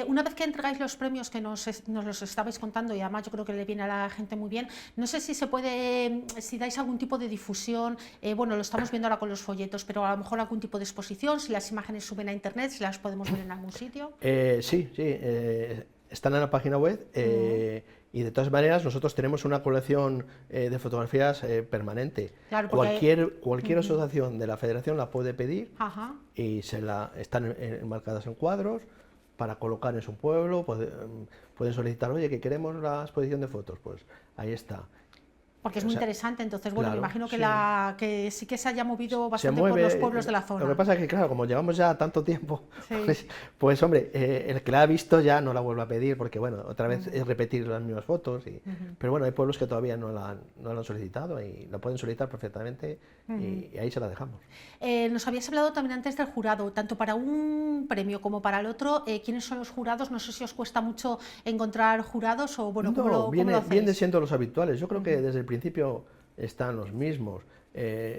Una vez que entregáis los premios que nos los estabais contando, y además yo creo que le viene a la gente muy bien, no sé si se puede, si dais algún tipo de difusión, bueno, lo estamos viendo ahora con los folletos, pero a lo mejor algún tipo de exposición, si las imágenes suben a internet, si las podemos ver en algún sitio. Sí, están en la página web y de todas maneras nosotros tenemos una colección de fotografías permanente. Claro, porque... Cualquier asociación de la federación la puede pedir. Ajá. Y están enmarcadas en cuadros para colocar en su pueblo. Pueden solicitar, oye, que queremos la exposición de fotos, pues ahí está. Porque es muy interesante, entonces, bueno, claro, me imagino que, que sí que se haya movido bastante mueve, por los pueblos de la zona. Lo que pasa es que, claro, como llevamos ya tanto tiempo, sí. pues hombre, el que la ha visto ya no la vuelve a pedir, porque bueno, otra vez es repetir las mismas fotos, pero bueno, hay pueblos que todavía no la han solicitado y la pueden solicitar perfectamente y ahí se la dejamos. Nos habías hablado también antes del jurado, tanto para un premio como para el otro, ¿quiénes son los jurados? No sé si os cuesta mucho encontrar jurados o, bueno, ¿cómo lo hacéis? Vienen siendo los habituales, yo creo que desde el principio están los mismos.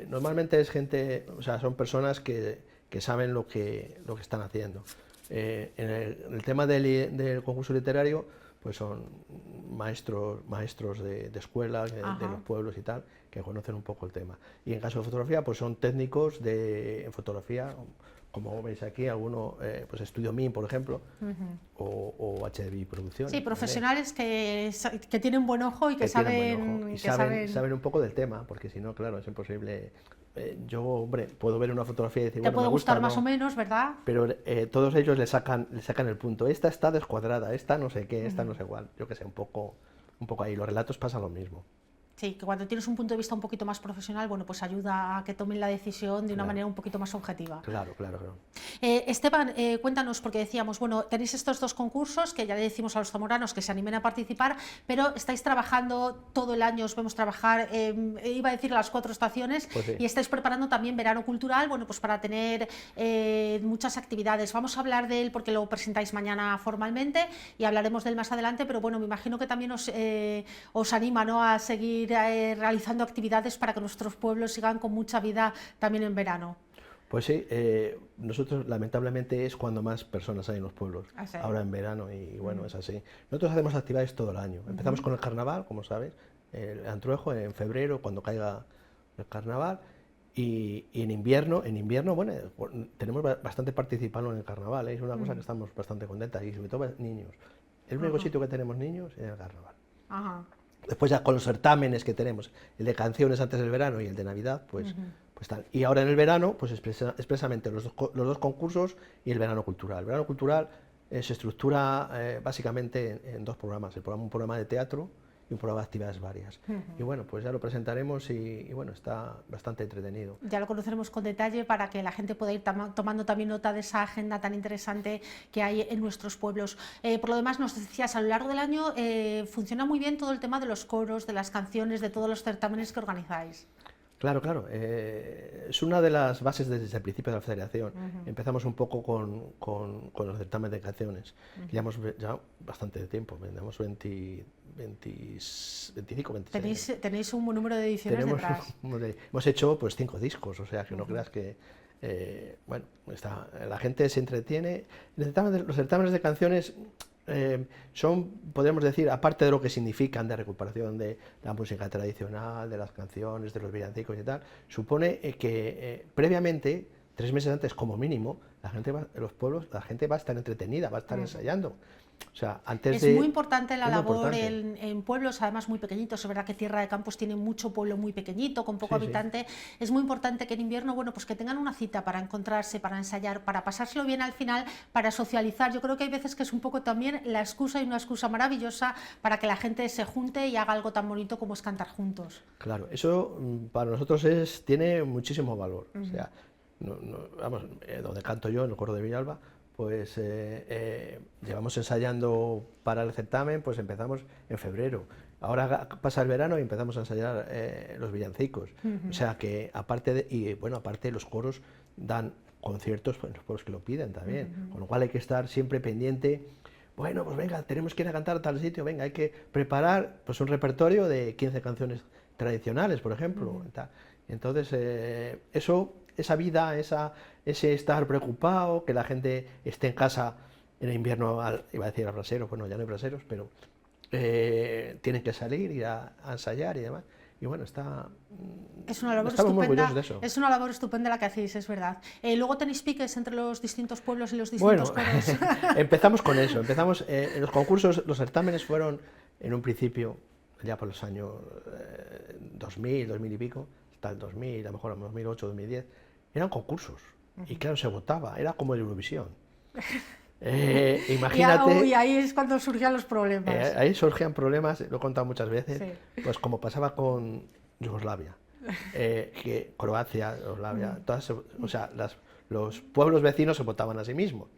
Normalmente es gente, o sea, son personas que saben lo que están haciendo. En el tema del concurso literario, pues son maestros de escuela, de los pueblos y tal, que conocen un poco el tema. Y en caso de fotografía, pues son técnicos en fotografía, como veis aquí, alguno, pues Estudio MIN, por ejemplo, o HDB Producciones. Sí, profesionales que tienen buen ojo y que saben un poco del tema, porque si no, claro, es imposible. Yo, hombre, puedo ver una fotografía y decir, te bueno, puede me gusta, gustar más o menos, ¿verdad? Pero todos ellos le sacan el punto. Esta está descuadrada, esta no sé qué, esta no sé cuál. Yo que sé, un poco ahí. Los relatos pasa lo mismo. Sí, que cuando tienes un punto de vista un poquito más profesional, bueno, pues ayuda a que tomen la decisión de una manera un poquito más objetiva. Claro. Esteban, cuéntanos, porque decíamos, bueno, tenéis estos dos concursos que ya le decimos a los zamoranos que se animen a participar, pero estáis trabajando todo el año, os vemos trabajar, iba a decir las 4 estaciones, pues sí. Y estáis preparando también verano cultural, bueno, pues para tener muchas actividades. Vamos a hablar de él porque lo presentáis mañana formalmente y hablaremos de él más adelante, pero bueno, me imagino que también os anima, ¿no?, a seguir realizando actividades para que nuestros pueblos sigan con mucha vida también en verano. Pues sí, nosotros lamentablemente es cuando más personas hay en los pueblos, ahora en verano, y bueno, es así. Nosotros hacemos actividades todo el año. Empezamos con el carnaval, como sabes, el Antruejo en febrero, cuando caiga el carnaval, y en invierno, bueno, tenemos bastante participando en el carnaval, es una cosa que estamos bastante contentas, y sobre todo niños. El único sitio que tenemos niños es el carnaval. Después ya con los certámenes que tenemos, el de canciones antes del verano y el de Navidad, pues tal. Y ahora en el verano, pues expresamente los dos concursos y el verano cultural. El verano cultural se estructura básicamente en 2 programas, un programa de teatro y un programa de actividades varias. Y bueno, pues ya lo presentaremos y bueno, está bastante entretenido. Ya lo conoceremos con detalle para que la gente pueda ir tomando también nota de esa agenda tan interesante que hay en nuestros pueblos. Por lo demás, nos decías, a lo largo del año funciona muy bien todo el tema de los coros, de las canciones, de todos los certámenes que organizáis. Claro, es una de las bases desde el principio de la federación. Empezamos un poco con los certámenes de canciones, que llevamos ya bastante tiempo, tenemos 25, 26. Tenéis un buen número de ediciones detrás. Hemos hecho pues 5 discos, o sea que no creas que... bueno, la gente se entretiene. Los certámenes de canciones son, podríamos decir, aparte de lo que significan de recuperación de la música tradicional, de las canciones, de los villancicos y tal, supone que previamente, 3 meses antes como mínimo, los pueblos, la gente va a estar entretenida, va a estar ensayando. O sea, es muy importante la labor en pueblos, además muy pequeñitos. Es verdad que Tierra de Campos tiene mucho pueblo muy pequeñito, con poco habitante. Es muy importante que en invierno, bueno, pues que tengan una cita para encontrarse, para ensayar, para pasárselo bien al final, para socializar. Yo creo que hay veces que es un poco también la excusa, y una excusa maravillosa para que la gente se junte y haga algo tan bonito como es cantar juntos. Claro, eso para nosotros tiene muchísimo valor. O sea, vamos, donde canto yo, en el coro de Villalba, pues llevamos ensayando para el certamen, pues empezamos en febrero. Ahora pasa el verano y empezamos a ensayar los villancicos. O sea que aparte los coros dan conciertos en los pueblos que lo piden también. Con lo cual hay que estar siempre pendiente. Bueno, pues venga, tenemos que ir a cantar a tal sitio, venga, hay que preparar pues un repertorio de 15 canciones tradicionales, por ejemplo. Entonces, esa vida, ese estar preocupado, que la gente esté en casa en el invierno, iba a decir a braseros, bueno, ya no hay braseros, pero tienen que salir, ir a ensayar y demás. Y bueno, es una labor estamos muy estupenda, orgullosos de eso. es una labor estupenda la que hacéis, es verdad. Luego tenéis piques entre los distintos pueblos y los distintos coros. Empezamos con eso, en los concursos, los certámenes fueron en un principio, ya por los años 2000, 2000 y pico, hasta el 2000, a lo mejor 2008, 2010, eran concursos. Y claro, se votaba, era como el Eurovisión. Imagínate. Y ahí es cuando surgían los problemas. Ahí surgían problemas, lo he contado muchas veces, pues como pasaba con Yugoslavia, Croacia, Yugoslavia, todas, o sea, los pueblos vecinos se votaban a sí mismos.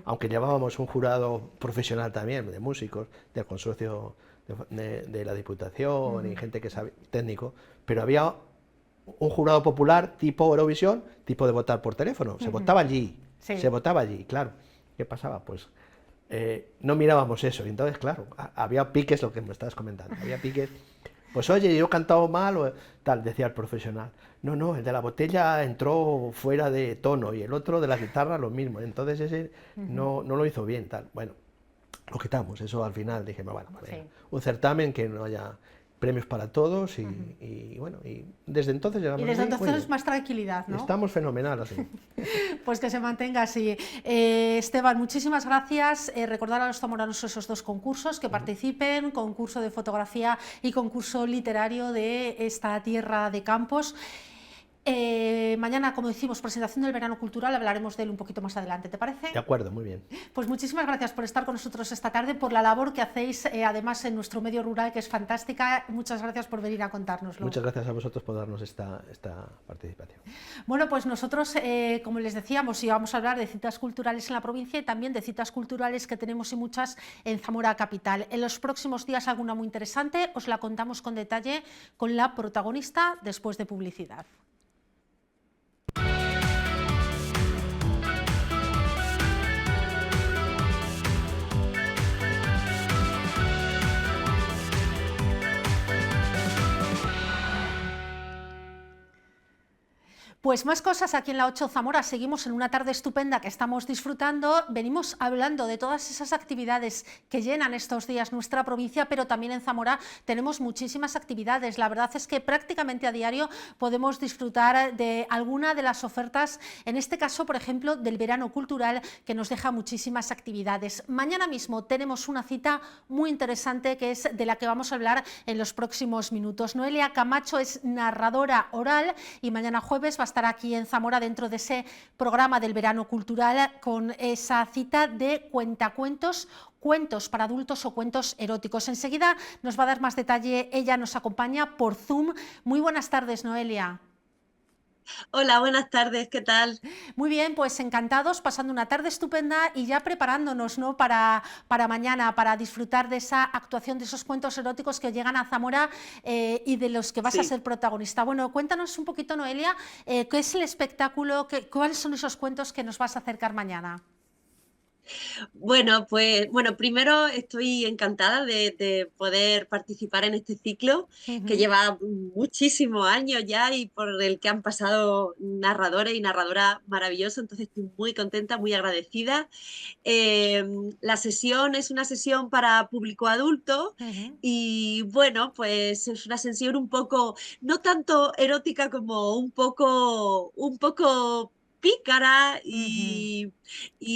Aunque llevábamos un jurado profesional también, de músicos, del consorcio de la Diputación y gente que sabe, técnico, pero había un jurado popular tipo Eurovisión, tipo de votar por teléfono, se votaba allí, claro. ¿Qué pasaba? Pues no mirábamos eso, y entonces, claro, había piques, lo que me estabas comentando, había piques, pues oye, yo he cantado mal, o tal, decía el profesional, no, el de la botella entró fuera de tono, y el otro de la guitarra lo mismo, entonces ese no lo hizo bien, tal, bueno, lo quitamos, eso al final, dije, bueno, un certamen que no haya premios para todos y bueno, y desde entonces llevamos y desde entonces más tranquilidad, ¿no? Estamos fenomenal así. Pues que se mantenga así. Esteban, muchísimas gracias. Recordar a los zamoranos esos dos concursos, que participen, concurso de fotografía y concurso literario de esta tierra de Campos. Mañana, como decimos, presentación del verano cultural, hablaremos de él un poquito más adelante, ¿te parece? De acuerdo, muy bien. Pues muchísimas gracias por estar con nosotros esta tarde, por la labor que hacéis además en nuestro medio rural, que es fantástica. Muchas gracias por venir a contárnoslo. Muchas gracias a vosotros por darnos esta participación. Bueno, pues nosotros, como les decíamos, íbamos a hablar de citas culturales en la provincia y también de citas culturales que tenemos y muchas en Zamora capital. En los próximos días alguna muy interesante, os la contamos con detalle con la protagonista después de publicidad. Pues más cosas aquí en la 8 Zamora, seguimos en una tarde estupenda que estamos disfrutando, venimos hablando de todas esas actividades que llenan estos días nuestra provincia, pero también en Zamora tenemos muchísimas actividades, la verdad es que prácticamente a diario podemos disfrutar de alguna de las ofertas, en este caso por ejemplo del verano cultural que nos deja muchísimas actividades. Mañana mismo tenemos una cita muy interesante que es de la que vamos a hablar en los próximos minutos. Noelia Camacho es narradora oral y mañana jueves va a estar aquí en Zamora dentro de ese programa del verano cultural con esa cita de cuentacuentos, cuentos para adultos o cuentos eróticos. Enseguida nos va a dar más detalle, ella nos acompaña por Zoom. Muy buenas tardes, Noelia. Hola, buenas tardes, ¿qué tal? Muy bien, pues encantados, pasando una tarde estupenda y ya preparándonos, ¿no?, para mañana, para disfrutar de esa actuación, de esos cuentos eróticos que llegan a Zamora y de los que vas a ser protagonista. Bueno, cuéntanos un poquito, Noelia, ¿qué es el espectáculo, cuáles son esos cuentos que nos vas a acercar mañana? Bueno, pues primero estoy encantada de poder participar en este ciclo que lleva muchísimos años ya y por el que han pasado narradores y narradoras maravillosos, entonces estoy muy contenta, muy agradecida. La sesión es una sesión para público adulto y bueno, pues es una sesión un poco, no tanto erótica como un poco pícara y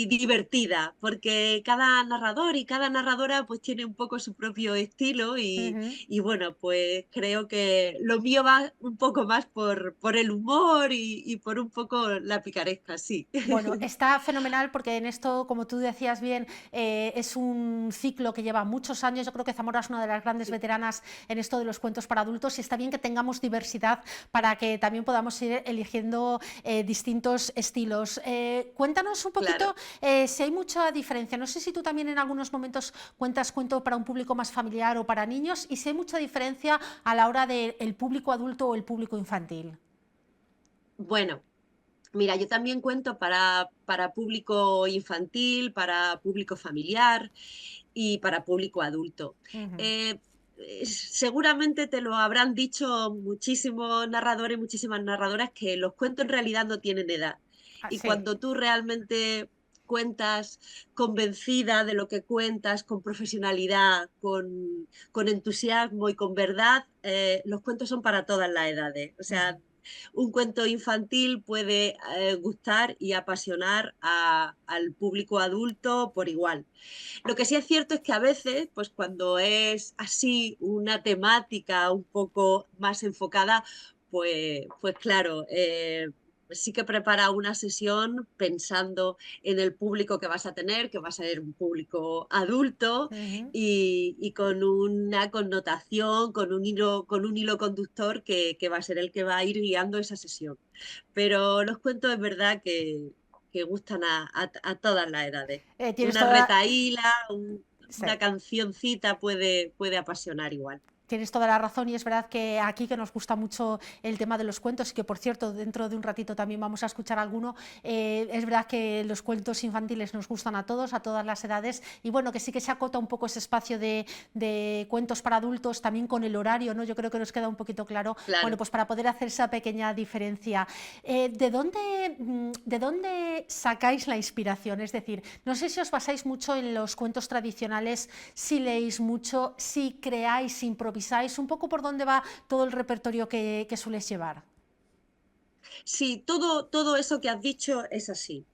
divertida, porque cada narrador y cada narradora pues tiene un poco su propio estilo y bueno, pues creo que lo mío va un poco más por el humor y por un poco la picaresca, sí. Bueno, está fenomenal porque en esto, como tú decías bien, es un ciclo que lleva muchos años. Yo creo que Zamora es una de las grandes veteranas en esto de los cuentos para adultos y está bien que tengamos diversidad para que también podamos ir eligiendo distintos estilos. Cuéntanos un poquito si hay mucha diferencia. No sé si tú también en algunos momentos cuentas cuento para un público más familiar o para niños y si hay mucha diferencia a la hora del público adulto o el público infantil. Bueno, mira, yo también cuento para público infantil, para público familiar y para público adulto. Seguramente te lo habrán dicho muchísimos narradores, muchísimas narradoras, que los cuentos en realidad no tienen edad. Y cuando tú realmente cuentas convencida de lo que cuentas, con profesionalidad, con entusiasmo y con verdad, los cuentos son para todas las edades. O sea, un cuento infantil puede gustar y apasionar al público adulto por igual. Lo que sí es cierto es que a veces, pues cuando es así una temática un poco más enfocada, pues claro, sí que prepara una sesión pensando en el público que vas a tener, que va a ser un público adulto y con una connotación, con un hilo conductor que va a ser el que va a ir guiando esa sesión. Pero los cuentos es verdad que gustan a todas las edades. Tienes Una toda... retahíla, Sí. una cancioncita puede apasionar igual. Tienes toda la razón y es verdad que aquí que nos gusta mucho el tema de los cuentos y que por cierto dentro de un ratito también vamos a escuchar alguno, es verdad que los cuentos infantiles nos gustan a todas las edades y bueno, que sí que se acota un poco ese espacio de cuentos para adultos también con el horario, ¿no? Yo creo que nos queda un poquito claro, bueno, pues para poder hacer esa pequeña diferencia. ¿De dónde sacáis la inspiración? Es decir, no sé si os basáis mucho en los cuentos tradicionales, si leéis mucho, si creáis, improvisáis, un poco por dónde va todo el repertorio que sueles llevar. Sí, todo eso que has dicho es así.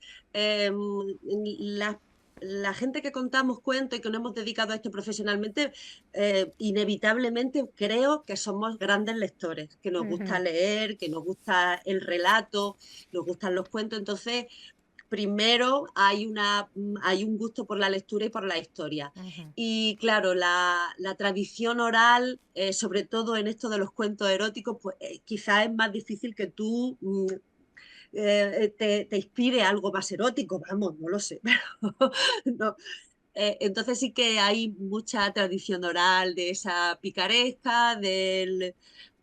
La gente que contamos cuentos y que nos hemos dedicado a esto profesionalmente, inevitablemente creo que somos grandes lectores, que nos gusta leer, que nos gusta el relato, nos gustan los cuentos. Entonces, primero hay un gusto por la lectura y por la historia. Y claro, la tradición oral, sobre todo en esto de los cuentos eróticos, pues quizás es más difícil que tú te inspire algo más erótico, vamos, no lo sé, pero no. Entonces sí que hay mucha tradición oral de esa picaresca, del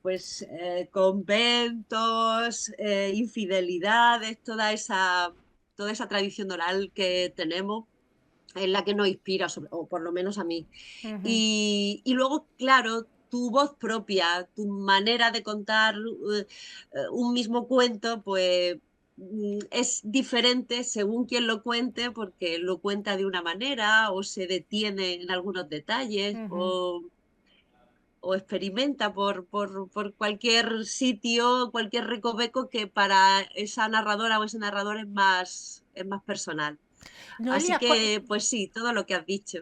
pues conventos, infidelidades, toda esa tradición oral que tenemos es la que nos inspira, o por lo menos a mí. Y luego, claro, tu voz propia, tu manera de contar un mismo cuento, pues es diferente según quien lo cuente, porque lo cuenta de una manera o se detiene en algunos detalles o experimenta por cualquier sitio, cualquier recoveco que para esa narradora o ese narrador es más personal. Así Noelia, que, pues sí, todo lo que has dicho.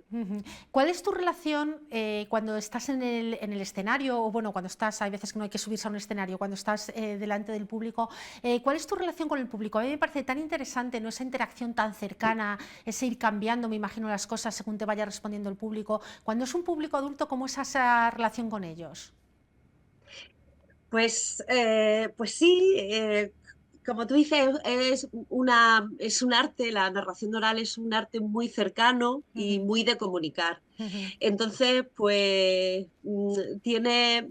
¿cuál es tu relación cuando estás en el escenario o bueno, cuando estás, hay veces que no hay que subirse a un escenario, cuando estás delante del público, ¿cuál es tu relación con el público? A mí me parece tan interesante, ¿no? Esa interacción tan cercana, ese ir cambiando, me imagino, las cosas según te vaya respondiendo el público. Cuando es un público adulto, ¿cómo es esa relación con ellos? Pues sí, como tú dices, es un arte, la narración oral es un arte muy cercano y muy de comunicar. Entonces, pues tiene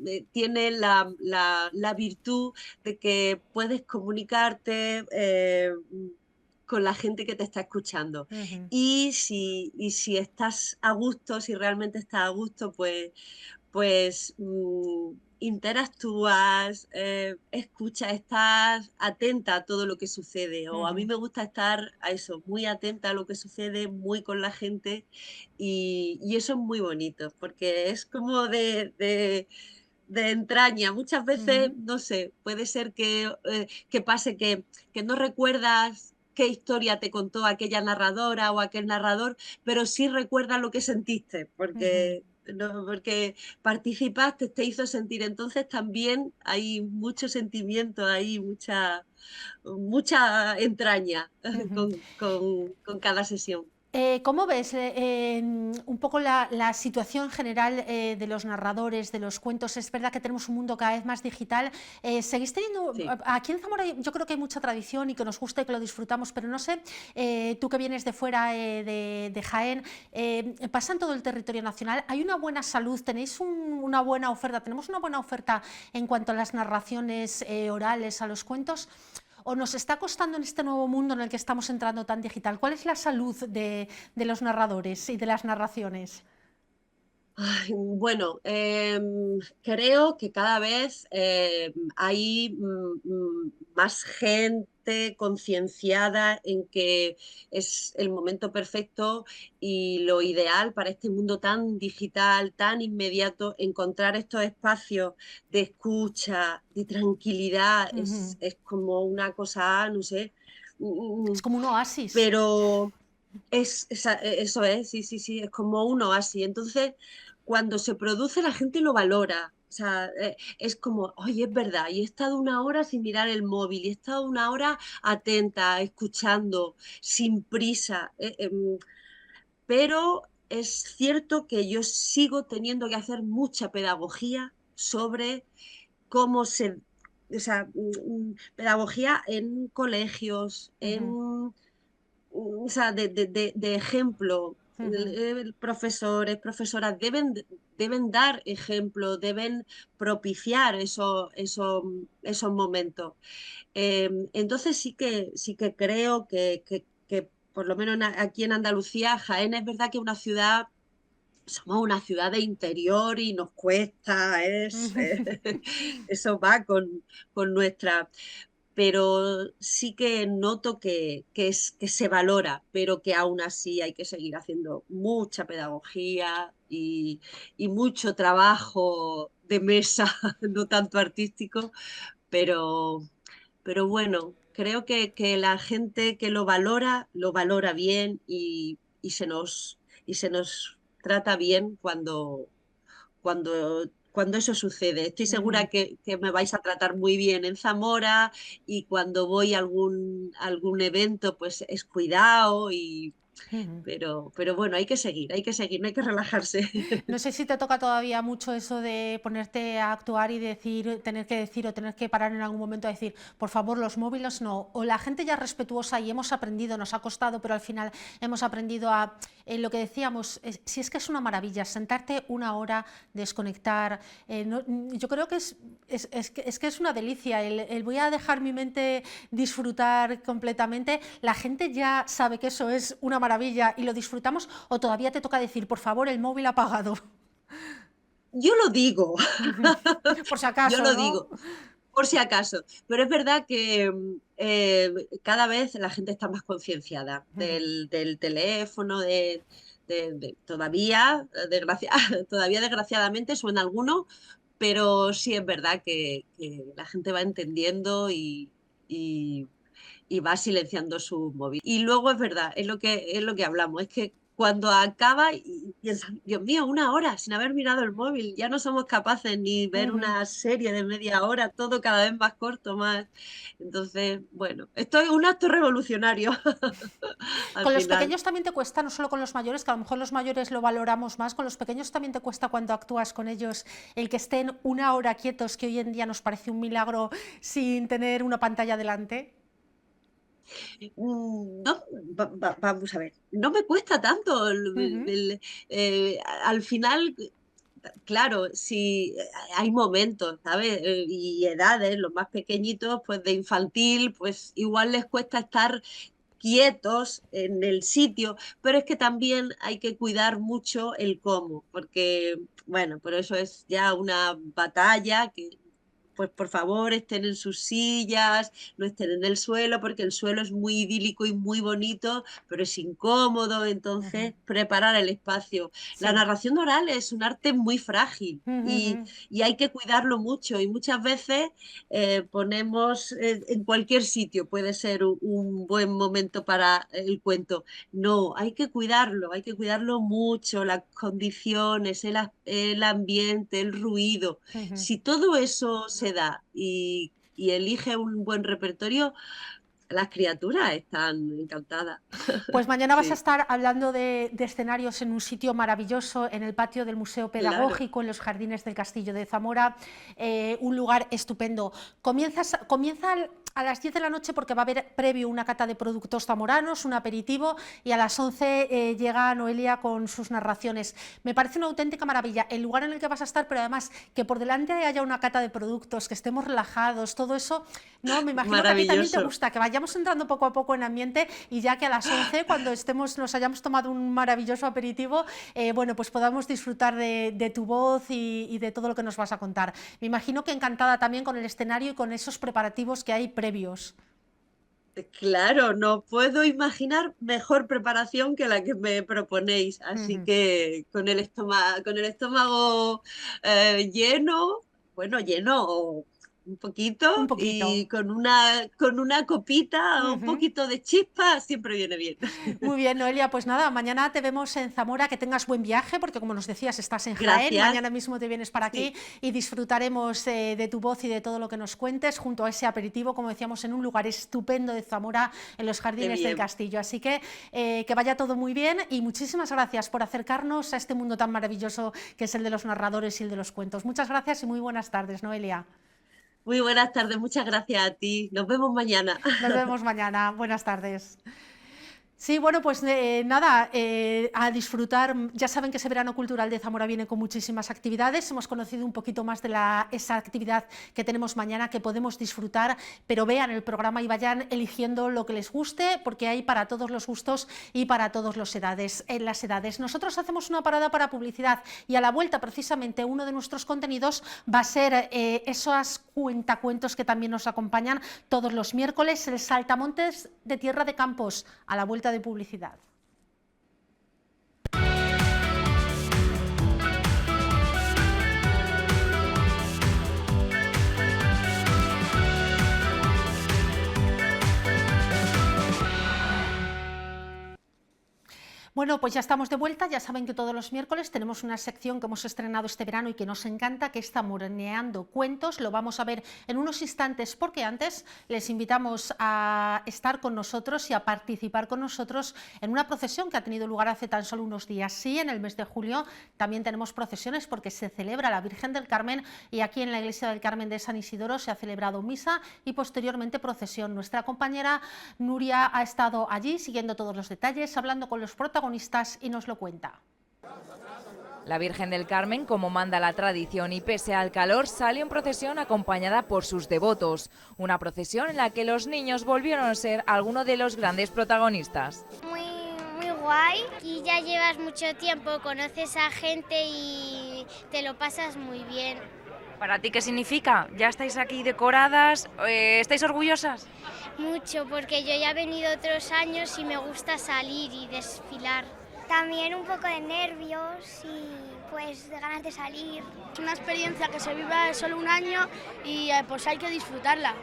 la virtud de que puedes comunicarte con la gente que te está escuchando. Y si estás a gusto, si realmente estás a gusto, pues interactúas, escuchas, estás atenta a todo lo que sucede. O a mí me gusta estar a eso, muy atenta a lo que sucede, muy con la gente y eso es muy bonito, porque es como de entraña. Muchas veces, no sé, puede ser que pase que no recuerdas qué historia te contó aquella narradora o aquel narrador, pero sí recuerdas lo que sentiste, porque participaste, te hizo sentir. Entonces también hay mucho sentimiento, hay mucha entraña con cada sesión. ¿Cómo ves un poco la situación general de los narradores, de los cuentos? Es verdad que tenemos un mundo cada vez más digital. ¿Seguís teniendo, Sí. aquí en Zamora yo creo que hay mucha tradición y que nos gusta y que lo disfrutamos, pero no sé, tú que vienes de fuera de Jaén, pasa en todo el territorio nacional, ¿hay una buena salud? ¿Tenéis una buena oferta? ¿Tenemos una buena oferta en cuanto a las narraciones orales, a los cuentos? ¿O nos está costando en este nuevo mundo en el que estamos entrando tan digital? ¿Cuál es la salud de los narradores y de las narraciones? Ay, bueno, creo que cada vez hay más gente gente concienciada en que es el momento perfecto y lo ideal para este mundo tan digital, tan inmediato, encontrar estos espacios de escucha, de tranquilidad, es como una cosa, no sé. Es como un oasis. Pero eso es, sí, sí, sí, es como un oasis. Entonces, cuando se produce, la gente lo valora. O sea, es como, oye, es verdad, y he estado una hora sin mirar el móvil, y he estado una hora atenta, escuchando, sin prisa. Pero es cierto que yo sigo teniendo que hacer mucha pedagogía sobre cómo se, o sea, pedagogía en colegios, o sea, de ejemplo. Profesores, profesoras deben dar ejemplo, deben propiciar esos momentos. Entonces sí que creo que por lo menos aquí en Andalucía, Jaén es verdad que es una ciudad, somos una ciudad de interior y nos cuesta, eso va con nuestra, pero sí que noto que se valora, pero que aún así hay que seguir haciendo mucha pedagogía y mucho trabajo de mesa, no tanto artístico, pero, pero bueno, creo que la gente que lo valora bien y se nos trata bien cuando eso sucede. Estoy segura que me vais a tratar muy bien en Zamora y cuando voy a algún evento, pues es cuidado pero bueno, hay que seguir, no hay que relajarse. No sé si te toca todavía mucho eso de ponerte a actuar y tener que parar en algún momento a decir, por favor, los móviles no, o la gente ya es respetuosa y hemos aprendido, nos ha costado, pero al final hemos aprendido a, lo que decíamos, si es que es una maravilla, sentarte una hora, desconectar, yo creo que es una delicia, el voy a dejar mi mente disfrutar completamente, la gente ya sabe que eso es una maravilla y lo disfrutamos, o todavía te toca decir, por favor, el móvil apagado. Yo lo digo. Por si acaso, yo lo ¿no? digo, por si acaso. Pero es verdad que cada vez la gente está más concienciada del teléfono, todavía, todavía desgraciadamente suena alguno, pero sí es verdad que la gente va entendiendo y va silenciando su móvil. Y luego es verdad, es lo que hablamos, es que cuando acaba y piensas, Dios mío, una hora sin haber mirado el móvil, ya no somos capaces ni ver una serie de media hora, todo cada vez más corto, más. Entonces, bueno, esto es un acto revolucionario. Con los pequeños también te cuesta, no solo con los mayores, que a lo mejor los mayores lo valoramos más, con los pequeños también te cuesta cuando actúas con ellos el que estén una hora quietos, que hoy en día nos parece un milagro sin tener una pantalla delante. No, vamos a ver, no me cuesta tanto. Al final, claro, sí, hay momentos, ¿sabes? Y edades, los más pequeñitos, pues de infantil, pues igual les cuesta estar quietos en el sitio, pero es que también hay que cuidar mucho el cómo, porque, bueno, pero eso es ya una batalla que pues por favor estén en sus sillas, no estén en el suelo, porque el suelo es muy idílico y muy bonito, pero es incómodo, entonces preparar el espacio. Sí. La narración oral es un arte muy frágil y hay que cuidarlo mucho y muchas veces ponemos en cualquier sitio, puede ser un buen momento para el cuento. No, hay que cuidarlo mucho, las condiciones, el ambiente, el ruido. Si todo eso se da y elige un buen repertorio, las criaturas están encantadas. Pues mañana vas a estar hablando de escenarios en un sitio maravilloso, en el patio del Museo Pedagógico, claro, en los jardines del Castillo de Zamora, un lugar estupendo. Comienza a las 10 de la noche porque va a haber previo una cata de productos zamoranos, un aperitivo, y a las 11 llega Noelia con sus narraciones. Me parece una auténtica maravilla el lugar en el que vas a estar, pero además que por delante haya una cata de productos, que estemos relajados, todo eso, no, me imagino que a ti también te gusta, que vayamos entrando poco a poco en ambiente y ya que a las 11, cuando nos hayamos tomado un maravilloso aperitivo, bueno, pues podamos disfrutar de tu voz y de todo lo que nos vas a contar. Me imagino que encantada también con el escenario y con esos preparativos que hay previos. Claro, no puedo imaginar mejor preparación que la que me proponéis, así que con el estómago lleno, bueno, lleno un poquito, y con una copita, un poquito de chispa, siempre viene bien. Muy bien, Noelia, pues nada, mañana te vemos en Zamora, que tengas buen viaje, porque como nos decías, estás en Jaén, Gracias. mañana mismo te vienes para aquí y disfrutaremos de tu voz y de todo lo que nos cuentes, junto a ese aperitivo, como decíamos, en un lugar estupendo de Zamora, en los jardines del castillo. Así que vaya todo muy bien y muchísimas gracias por acercarnos a este mundo tan maravilloso que es el de los narradores y el de los cuentos. Muchas gracias y muy buenas tardes, Noelia. Muy buenas tardes, muchas gracias a ti. Nos vemos mañana. Nos vemos mañana. Buenas tardes. Sí, bueno, pues nada, a disfrutar. Ya saben que ese verano cultural de Zamora viene con muchísimas actividades. Hemos conocido un poquito más de esa actividad que tenemos mañana, que podemos disfrutar, pero vean el programa y vayan eligiendo lo que les guste, porque hay para todos los gustos y para todas las edades. Nosotros hacemos una parada para publicidad y a la vuelta, precisamente, uno de nuestros contenidos va a ser esos cuentacuentos que también nos acompañan todos los miércoles, el Saltamontes de Tierra de Campos, a la vuelta de publicidad. Bueno, pues ya estamos de vuelta. Ya saben que todos los miércoles tenemos una sección que hemos estrenado este verano y que nos encanta, que es Zamoraneando Cuentos. Lo vamos a ver en unos instantes, porque antes les invitamos a estar con nosotros y a participar con nosotros en una procesión que ha tenido lugar hace tan solo unos días. Sí, en el mes de julio también tenemos procesiones, porque se celebra la Virgen del Carmen, y aquí en la Iglesia del Carmen de San Isidoro se ha celebrado misa y posteriormente procesión. Nuestra compañera Nuria ha estado allí siguiendo todos los detalles, hablando con los protagonistas y nos lo cuenta. La Virgen del Carmen, como manda la tradición y pese al calor, salió en procesión acompañada por sus devotos. Una procesión en la que los niños volvieron a ser algunos de los grandes protagonistas. Muy guay, y ya llevas mucho tiempo, conoces a gente y te lo pasas muy bien. ¿Para ti qué significa? ¿Ya estáis aquí decoradas? ¿Estáis orgullosas? Mucho, porque yo ya he venido otros años y me gusta salir y desfilar. También un poco de nervios y pues de ganas de salir. Es una experiencia que se vive solo un año y pues hay que disfrutarla.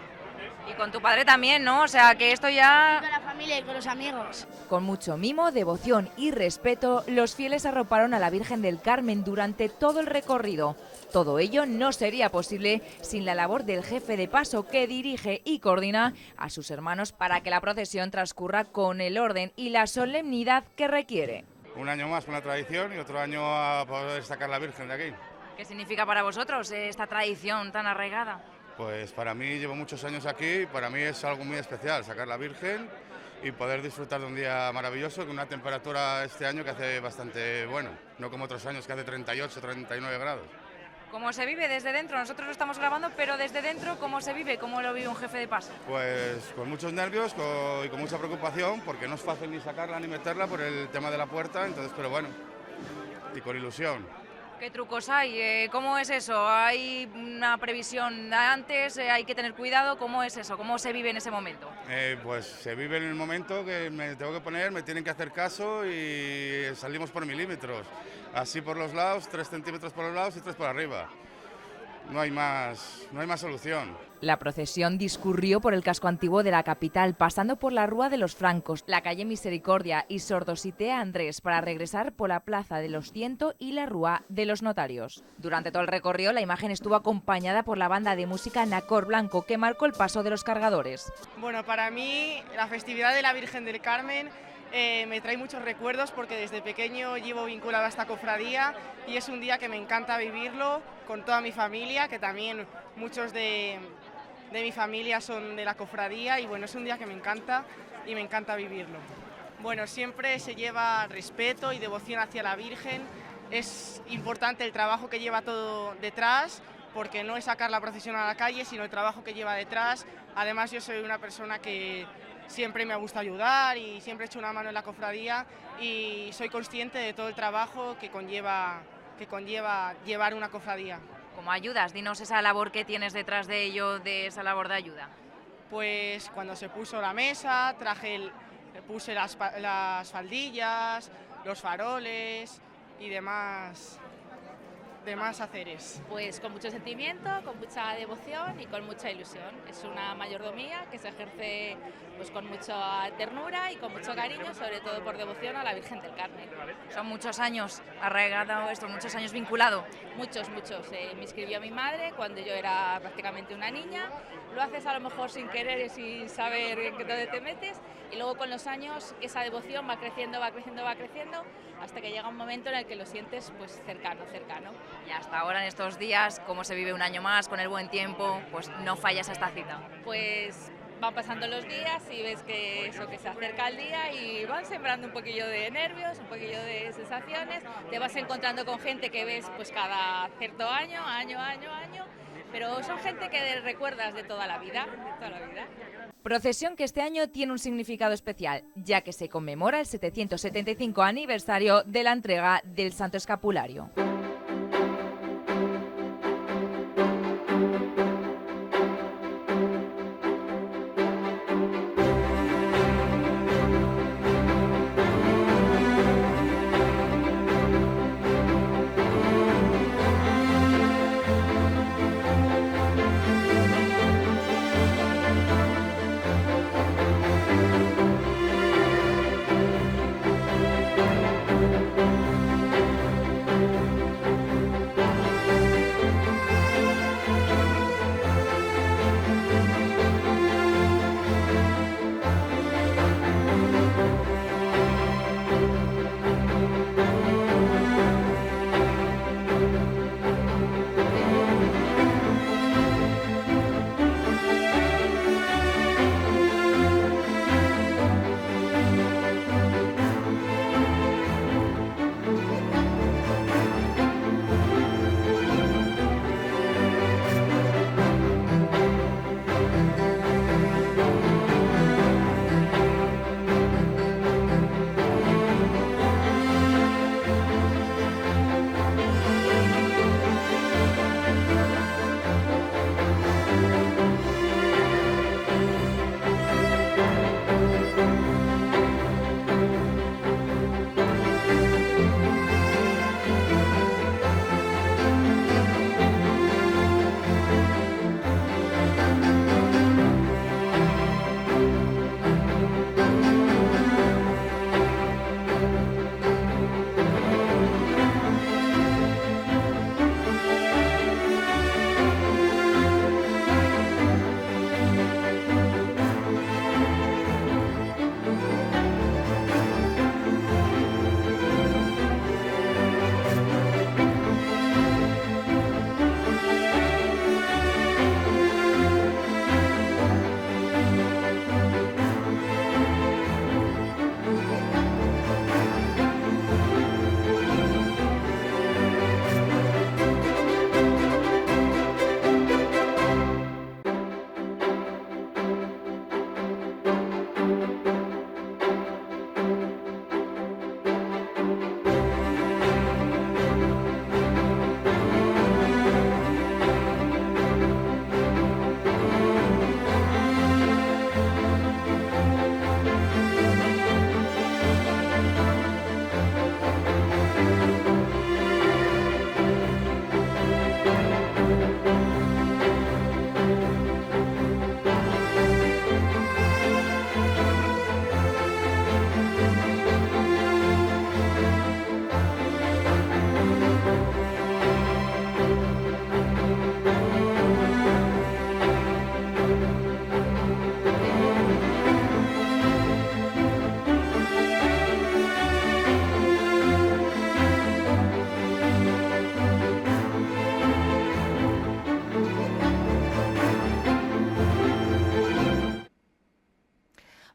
Y con tu padre también, ¿no? O sea, que esto ya... Y con la familia y con los amigos. Con mucho mimo, devoción y respeto, los fieles arroparon a la Virgen del Carmen durante todo el recorrido. Todo ello no sería posible sin la labor del jefe de paso, que dirige y coordina a sus hermanos para que la procesión transcurra con el orden y la solemnidad que requiere. Un año más con la tradición y otro año a poder sacar la Virgen de aquí. ¿Qué significa para vosotros esta tradición tan arraigada? Pues para mí, llevo muchos años aquí y para mí es algo muy especial sacar la Virgen y poder disfrutar de un día maravilloso con una temperatura este año que hace bastante bueno, no como otros años que hace 38, 39 grados. ¿Cómo se vive desde dentro? Nosotros lo estamos grabando, pero desde dentro, ¿cómo se vive? ¿Cómo lo vive un jefe de paso? Pues con muchos nervios y con mucha preocupación, porque no es fácil ni sacarla ni meterla por el tema de la puerta, entonces, pero bueno, y con ilusión. ¿Qué trucos hay? ¿Cómo es eso? ¿Hay una previsión antes? ¿Hay que tener cuidado? ¿Cómo es eso? ¿Cómo se vive en ese momento? Pues se vive en el momento que me tengo que poner, me tienen que hacer caso y salimos por milímetros. Así por los lados, 3 centímetros por los lados y 3 por arriba. No hay más solución. La procesión discurrió por el casco antiguo de la capital, pasando por la Rúa de los Francos, la calle Misericordia y Sordositea Andrés, para regresar por la Plaza de los Ciento y la Rúa de los Notarios. Durante todo el recorrido, la imagen estuvo acompañada por la banda de música Nacor Blanco, que marcó el paso de los cargadores. Bueno, para mí la festividad de la Virgen del Carmen me trae muchos recuerdos, porque desde pequeño llevo vinculada a esta cofradía y es un día que me encanta vivirlo con toda mi familia, que también muchos de mi familia son de la cofradía, y bueno, es un día que me encanta y me encanta vivirlo. Bueno, siempre se lleva respeto y devoción hacia la Virgen. Es importante el trabajo que lleva todo detrás, porque no es sacar la procesión a la calle, sino el trabajo que lleva detrás. Además, yo soy una persona que siempre me gusta ayudar y siempre he hecho una mano en la cofradía, y soy consciente de todo el trabajo que conlleva llevar una cofradía. ¿Cómo ayudas? Dinos esa labor que tienes detrás de ello, de esa labor de ayuda. pues cuando se puso la mesa, puse las faldillas, los faroles y demás haceres. Pues con mucho sentimiento, con mucha devoción y con mucha ilusión. Es una mayordomía que se ejerce pues con mucha ternura y con mucho cariño, sobre todo por devoción a la Virgen del Carmen. Son muchos años arraigado esto, muchos años vinculado. Muchos. Me inscribió mi madre cuando yo era prácticamente una niña. Lo haces a lo mejor sin querer y sin saber en dónde te metes, y luego con los años esa devoción va creciendo, hasta que llega un momento en el que lo sientes pues cercano. Y hasta ahora, en estos días, ¿cómo se vive un año más con el buen tiempo? Pues no fallas a esta cita. Pues van pasando los días y ves que se acerca el día y van sembrando un poquillo de nervios, un poquillo de sensaciones. Te vas encontrando con gente que ves pues cada cierto año, pero son gente que recuerdas de toda la vida. Procesión que este año tiene un significado especial, ya que se conmemora el 775 aniversario de la entrega del Santo Escapulario.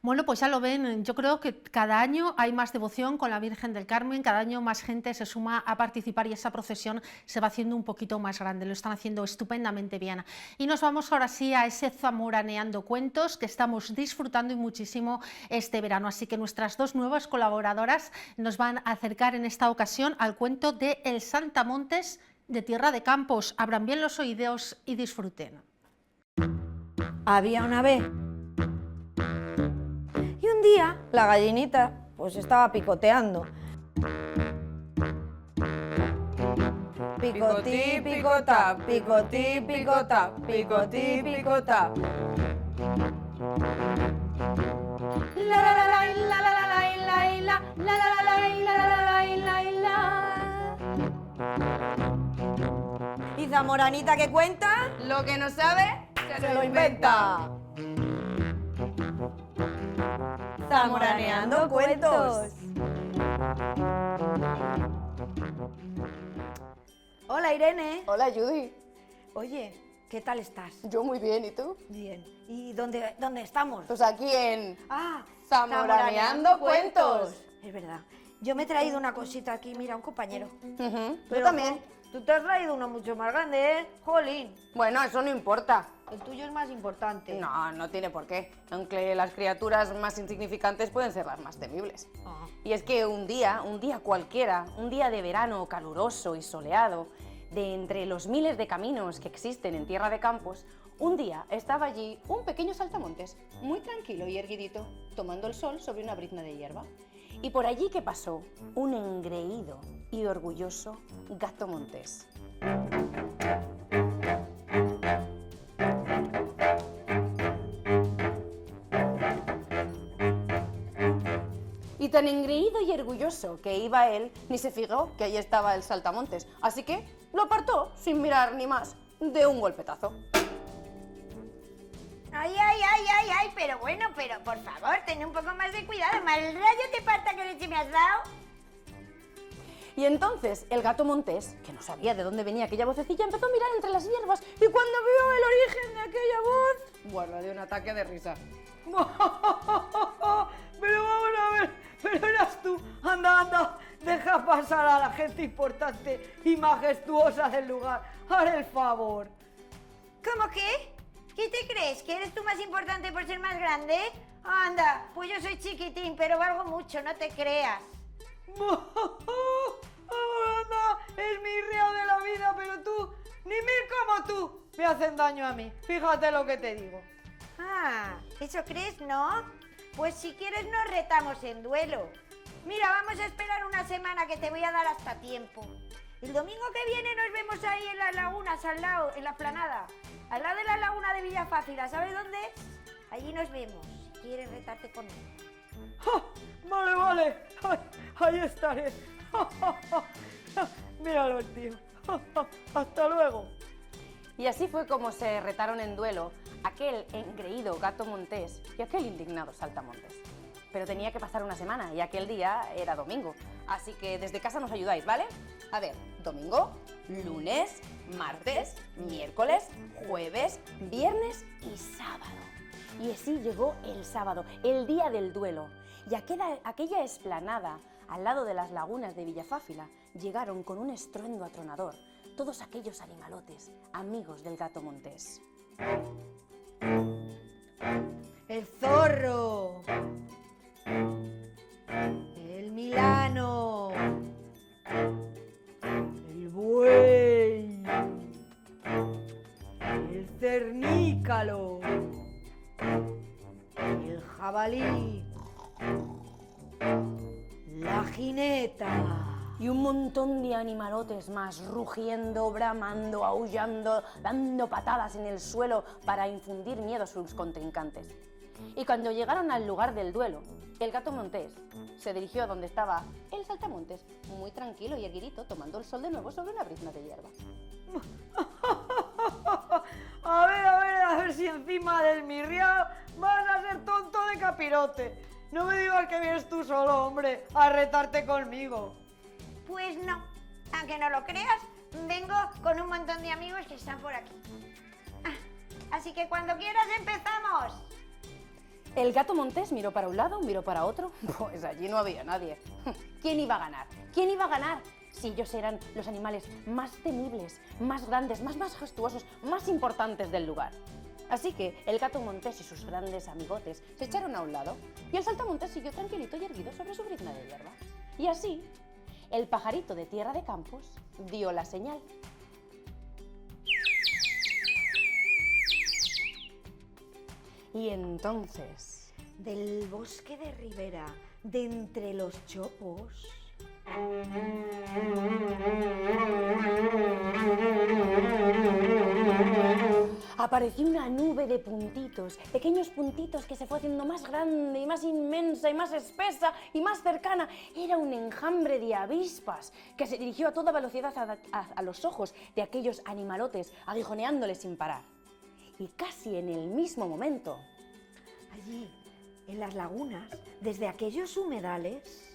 Bueno, pues ya lo ven, yo creo que cada año hay más devoción con la Virgen del Carmen, cada año más gente se suma a participar y esa procesión se va haciendo un poquito más grande, lo están haciendo estupendamente bien. Y nos vamos ahora sí a ese Zamoraneando Cuentos que estamos disfrutando y muchísimo este verano, así que nuestras dos nuevas colaboradoras nos van a acercar en esta ocasión al cuento de El Saltamontes de Tierra de Campos. Abran bien los oídos y disfruten. Había una vez. Y un día la gallinita pues estaba picoteando. Picotí, picota, picotí, picota, picotí, picota. La la la la la la la la la la la. Y Zamoranita que cuenta lo que no sabe se lo inventa. Zamoraneando cuentos. Hola Irene. Hola Judy. Oye, ¿qué tal estás? Yo muy bien, ¿y tú? Bien. ¿Y dónde estamos? Pues aquí en Zamoraneando cuentos. Es verdad. Yo me he traído una cosita aquí, mira, un compañero. Yo también. Tú te has traído uno mucho más grande, ¿eh? Jolín. Bueno, eso no importa. El tuyo es más importante. No, no tiene por qué. Aunque las criaturas más insignificantes pueden ser las más temibles. Y es que un día cualquiera, un día de verano caluroso y soleado, de entre los miles de caminos que existen en Tierra de Campos, un día estaba allí un pequeño saltamontes, muy tranquilo y erguidito, tomando el sol sobre una brizna de hierba. Y por allí que pasó un engreído y orgulloso gato montés. Y tan engreído y orgulloso que iba él, ni se fijó que allí estaba el saltamontes, así que lo apartó sin mirar ni más, de un golpetazo. Ay, ay, ay, ay, ay, pero bueno, pero por favor, ten un poco más de cuidado, mal rayo te parta que leche me has dado. Y entonces el gato montés, que no sabía de dónde venía aquella vocecilla, empezó a mirar entre las hierbas y cuando vio el origen de aquella voz, bueno, le dio un ataque de risa. Pero vamos a ver, pero eras tú. Anda, anda, deja pasar a la gente importante y majestuosa del lugar. Haz el favor. ¿Cómo qué? ¿Qué te crees? ¿Que eres tú más importante por ser más grande? Anda, pues yo soy chiquitín, pero valgo mucho, no te creas. Anda, es mi río de la vida, pero tú, ni mil como tú, me hacen daño a mí. Fíjate lo que te digo. Ah, ¿eso crees, no? Pues si quieres nos retamos en duelo. Mira, vamos a esperar una semana que te voy a dar hasta tiempo. El domingo que viene nos vemos ahí en las lagunas, al lado, en la explanada. Al lado de la laguna de Villafácila, ¿sabes dónde es? Allí nos vemos. ¿Quieres retarte conmigo? ¡Oh! Vale, vale. Ahí estaré. Míralo el tío. Hasta luego. Y así fue como se retaron en duelo aquel engreído gato montés y aquel indignado saltamontes. Pero tenía que pasar una semana y aquel día era domingo. Así que desde casa nos ayudáis, ¿vale? A ver, domingo, lunes, martes, miércoles, jueves, viernes y sábado. Y así llegó el sábado, el día del duelo. Y aquella explanada al lado de las lagunas de Villafáfila llegaron con un estruendo atronador todos aquellos animalotes, amigos del gato montés. El zorro, el milano, el buey, el cernícalo, el jabalí, la jineta. Y un montón de animalotes más, rugiendo, bramando, aullando, dando patadas en el suelo para infundir miedo a sus contrincantes. Y cuando llegaron al lugar del duelo, el gato montés se dirigió a donde estaba el saltamontes, muy tranquilo y erguidito, tomando el sol de nuevo sobre una brizna de hierba. A ver si encima del mirriao vas a ser tonto de capirote. No me digas que vienes tú solo, hombre, a retarte conmigo. Pues no, aunque no lo creas, vengo con un montón de amigos que están por aquí. Así que cuando quieras empezamos. El gato montés miró para un lado, miró para otro, pues allí no había nadie. ¿Quién iba a ganar? ¿Quién iba a ganar? Si ellos eran los animales más temibles, más grandes, más majestuosos, más importantes del lugar. Así que el gato montés y sus grandes amigotes se echaron a un lado y el saltamontes siguió tranquilito y erguido sobre su brizna de hierba. Y así, el pajarito de Tierra de Campos dio la señal. Y entonces... Del bosque de ribera, de entre los chopos... Apareció una nube de puntitos, pequeños puntitos que se fue haciendo más grande y más inmensa y más espesa y más cercana. Era un enjambre de avispas que se dirigió a toda velocidad a los ojos de aquellos animalotes, aguijoneándoles sin parar. Y casi en el mismo momento... Allí, en las lagunas, desde aquellos humedales...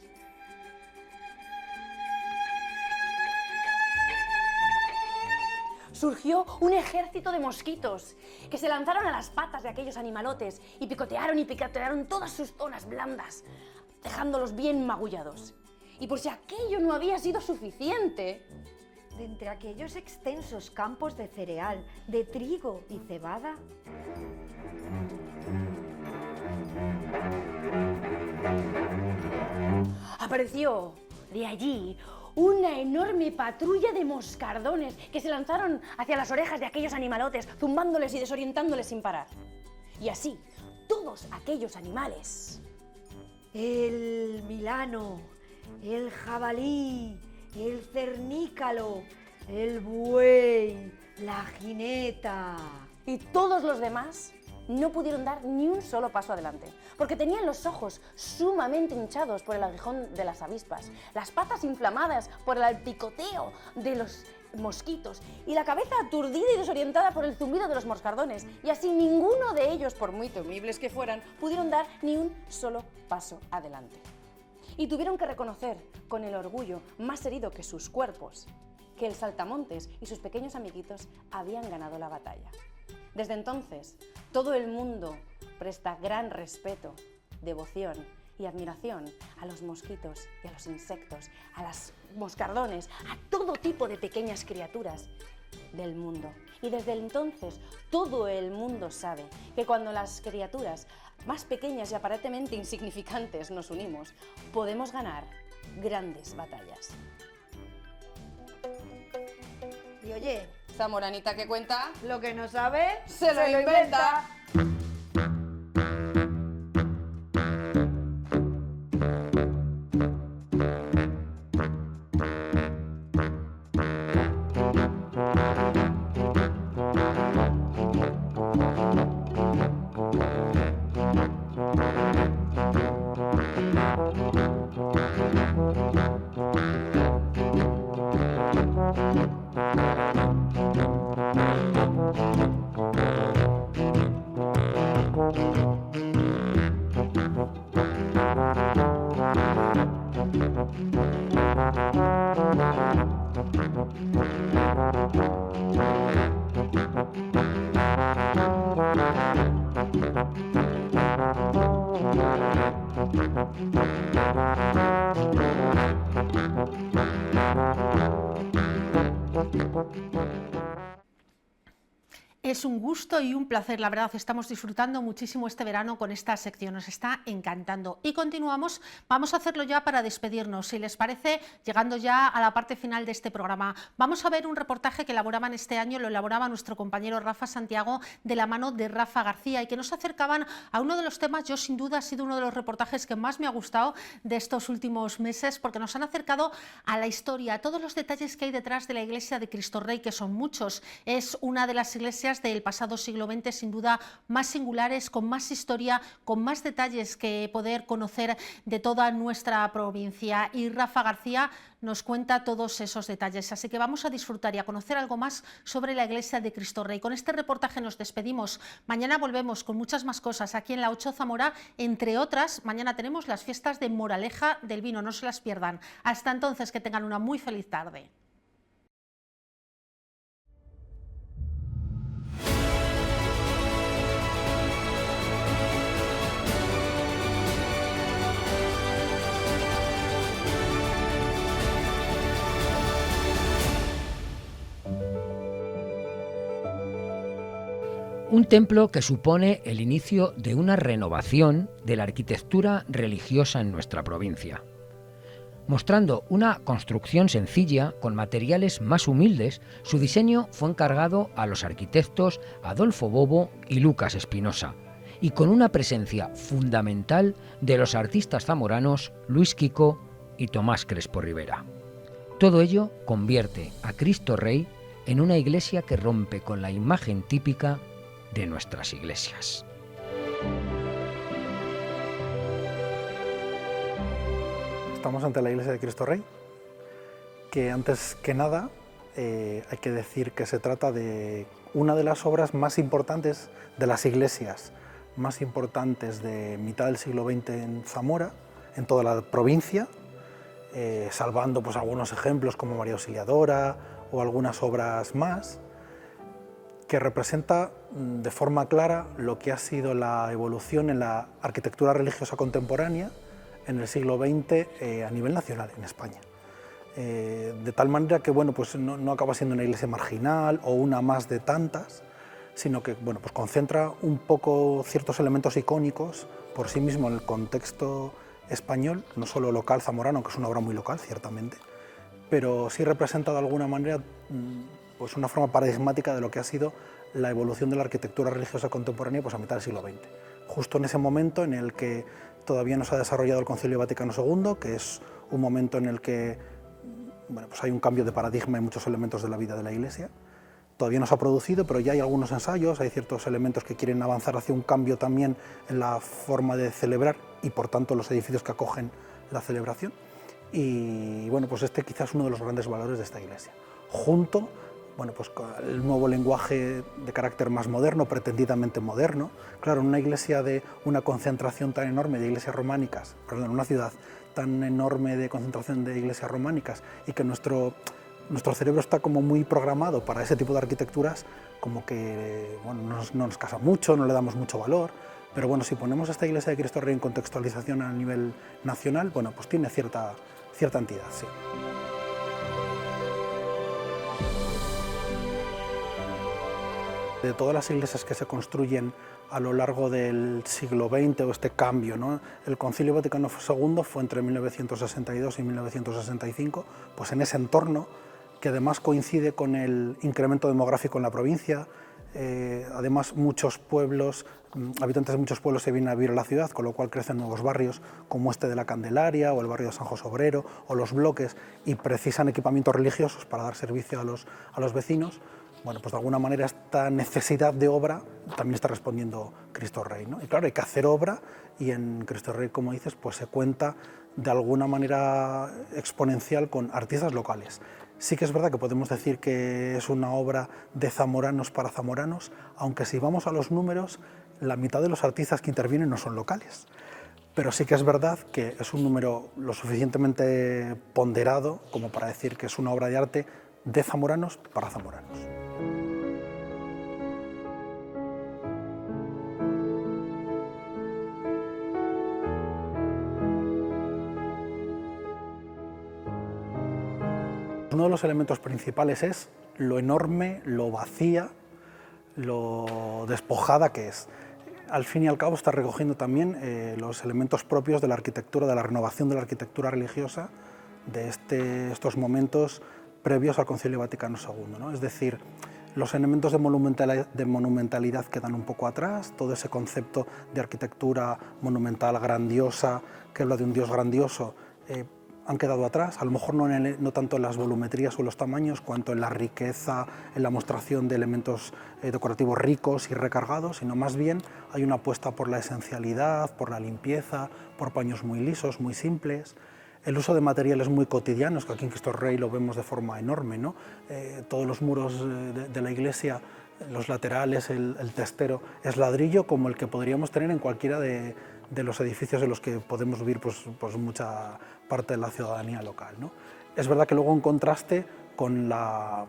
surgió un ejército de mosquitos que se lanzaron a las patas de aquellos animalotes y picotearon todas sus zonas blandas, dejándolos bien magullados. Y por si aquello no había sido suficiente... De entre aquellos extensos campos de cereal, de trigo y cebada... apareció de allí una enorme patrulla de moscardones que se lanzaron hacia las orejas de aquellos animalotes, zumbándoles y desorientándoles sin parar. Y así, todos aquellos animales... El milano, el jabalí, el cernícalo, el buey, la jineta... Y todos los demás no pudieron dar ni un solo paso adelante, porque tenían los ojos sumamente hinchados por el aguijón de las avispas, las patas inflamadas por el picoteo de los mosquitos y la cabeza aturdida y desorientada por el zumbido de los moscardones, y así ninguno de ellos, por muy temibles que fueran, pudieron dar ni un solo paso adelante. Y tuvieron que reconocer, con el orgullo más herido que sus cuerpos, que el saltamontes y sus pequeños amiguitos habían ganado la batalla. Desde entonces, todo el mundo presta gran respeto, devoción y admiración a los mosquitos y a los insectos, a los moscardones, a todo tipo de pequeñas criaturas del mundo. Y desde entonces, todo el mundo sabe que cuando las criaturas más pequeñas y aparentemente insignificantes nos unimos, podemos ganar grandes batallas. Y oye... Zamoranita que cuenta, lo que no sabe, se lo inventa. Es un gusto y un placer, la verdad, estamos disfrutando muchísimo este verano con esta sección, nos está encantando. Y continuamos, vamos a hacerlo ya para despedirnos, si les parece, llegando ya a la parte final de este programa. Vamos a ver un reportaje que elaboraban este año, lo elaboraba nuestro compañero Rafa Santiago, de la mano de Rafa García, y que nos acercaban a uno de los temas, yo sin duda ha sido uno de los reportajes que más me ha gustado de estos últimos meses, porque nos han acercado a la historia, a todos los detalles que hay detrás de la iglesia de Cristo Rey, que son muchos. Es una de las iglesias del pasado siglo XX, sin duda más singulares, con más historia, con más detalles que poder conocer de toda nuestra provincia. Y Rafa García nos cuenta todos esos detalles, así que vamos a disfrutar y a conocer algo más sobre la iglesia de Cristo Rey. Con este reportaje nos despedimos, mañana volvemos con muchas más cosas aquí en la 8 Zamora, entre otras, mañana tenemos las fiestas de Moraleja del Vino, no se las pierdan. Hasta entonces, que tengan una muy feliz tarde. Un templo que supone el inicio de una renovación de la arquitectura religiosa en nuestra provincia. Mostrando una construcción sencilla con materiales más humildes, su diseño fue encargado a los arquitectos Adolfo Bobo y Lucas Espinosa, y con una presencia fundamental de los artistas zamoranos Luis Quico y Tomás Crespo Rivera. Todo ello convierte a Cristo Rey en una iglesia que rompe con la imagen típica de nuestras iglesias. Estamos ante la iglesia de Cristo Rey, que antes que nada hay que decir que se trata de una de las obras más importantes de las iglesias más importantes de mitad del siglo XX en Zamora, en toda la provincia, salvando pues algunos ejemplos como María Auxiliadora o algunas obras más, que representa de forma clara lo que ha sido la evolución en la arquitectura religiosa contemporánea en el siglo XX a nivel nacional en España. De tal manera que bueno, pues no acaba siendo una iglesia marginal o una más de tantas, sino que bueno, pues concentra un poco ciertos elementos icónicos por sí mismo en el contexto español, no solo local zamorano, que es una obra muy local, ciertamente, pero sí representa de alguna manera pues una forma paradigmática de lo que ha sido la evolución de la arquitectura religiosa contemporánea pues a mitad del siglo XX. Justo en ese momento en el que todavía no se ha desarrollado el Concilio Vaticano II, que es un momento en el que bueno, pues hay un cambio de paradigma en muchos elementos de la vida de la Iglesia. Todavía no se ha producido, pero ya hay algunos ensayos, hay ciertos elementos que quieren avanzar hacia un cambio también en la forma de celebrar y por tanto los edificios que acogen la celebración. Y bueno, pues este quizás es uno de los grandes valores de esta iglesia. Junto, bueno, pues con el nuevo lenguaje de carácter más moderno, pretendidamente moderno. Claro, en una iglesia de una concentración tan enorme de iglesias románicas, perdón, una ciudad tan enorme de concentración de iglesias románicas y que nuestro cerebro está como muy programado para ese tipo de arquitecturas, como que bueno, no nos casa mucho, no le damos mucho valor, pero bueno, si ponemos esta iglesia de Cristo Rey en contextualización a nivel nacional, bueno, pues tiene cierta entidad, sí. De todas las iglesias que se construyen a lo largo del siglo XX o este cambio, ¿no? El Concilio Vaticano II fue entre 1962 y 1965, pues en ese entorno que además coincide con el incremento demográfico en la provincia. Además muchos pueblos, habitantes de muchos pueblos se vienen a vivir a la ciudad, con lo cual crecen nuevos barrios como este de la Candelaria o el barrio de San José Obrero o los bloques y precisan equipamientos religiosos para dar servicio a los vecinos. Bueno, pues de alguna manera esta necesidad de obra también está respondiendo Cristo Rey, ¿no? Y claro, hay que hacer obra y en Cristo Rey, como dices, pues se cuenta de alguna manera exponencial con artistas locales. Sí que es verdad que podemos decir que es una obra de zamoranos para zamoranos, aunque si vamos a los números, la mitad de los artistas que intervienen no son locales. Pero sí que es verdad que es un número lo suficientemente ponderado como para decir que es una obra de arte de zamoranos para zamoranos. Uno de los elementos principales es lo enorme, lo vacía, lo despojada que es. Al fin y al cabo está recogiendo también los elementos propios de la arquitectura, de la renovación de la arquitectura religiosa de estos momentos previos al Concilio Vaticano II, ¿no? Es decir, los elementos de monumentalidad quedan un poco atrás, todo ese concepto de arquitectura monumental, grandiosa, que habla de un Dios grandioso, han quedado atrás, a lo mejor no tanto en las volumetrías o los tamaños, cuanto en la riqueza, en la mostración de elementos decorativos ricos y recargados, sino más bien hay una apuesta por la esencialidad, por la limpieza, por paños muy lisos, muy simples. El uso de materiales muy cotidianos, que aquí en Cristo Rey lo vemos de forma enorme, ¿no? Todos los muros de la iglesia, los laterales, el testero, es ladrillo como el que podríamos tener en cualquiera de los edificios en los que podemos vivir pues mucha parte de la ciudadanía local, ¿no? Es verdad que luego en contraste con la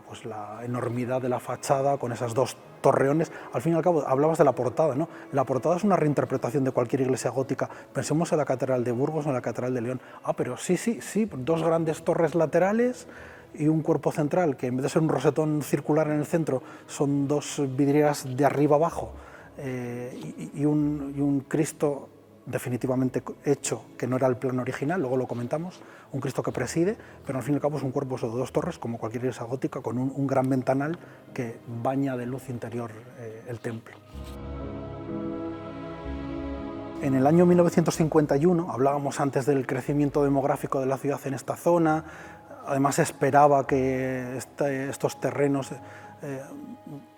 enormidad de la fachada, con esas dos torreones, al fin y al cabo hablabas de la portada, ¿no? La portada es una reinterpretación de cualquier iglesia gótica, pensemos en la Catedral de Burgos o en la Catedral de León, pero sí, dos grandes torres laterales y un cuerpo central que en vez de ser un rosetón circular en el centro son dos vidrieras de arriba abajo y un Cristo definitivamente hecho, que no era el plano original, luego lo comentamos, un Cristo que preside, pero al fin y al cabo es un cuerpo de dos torres, como cualquier iglesia gótica, con un gran ventanal que baña de luz interior el templo. En el año 1951, hablábamos antes del crecimiento demográfico de la ciudad en esta zona, además se esperaba que estos terrenos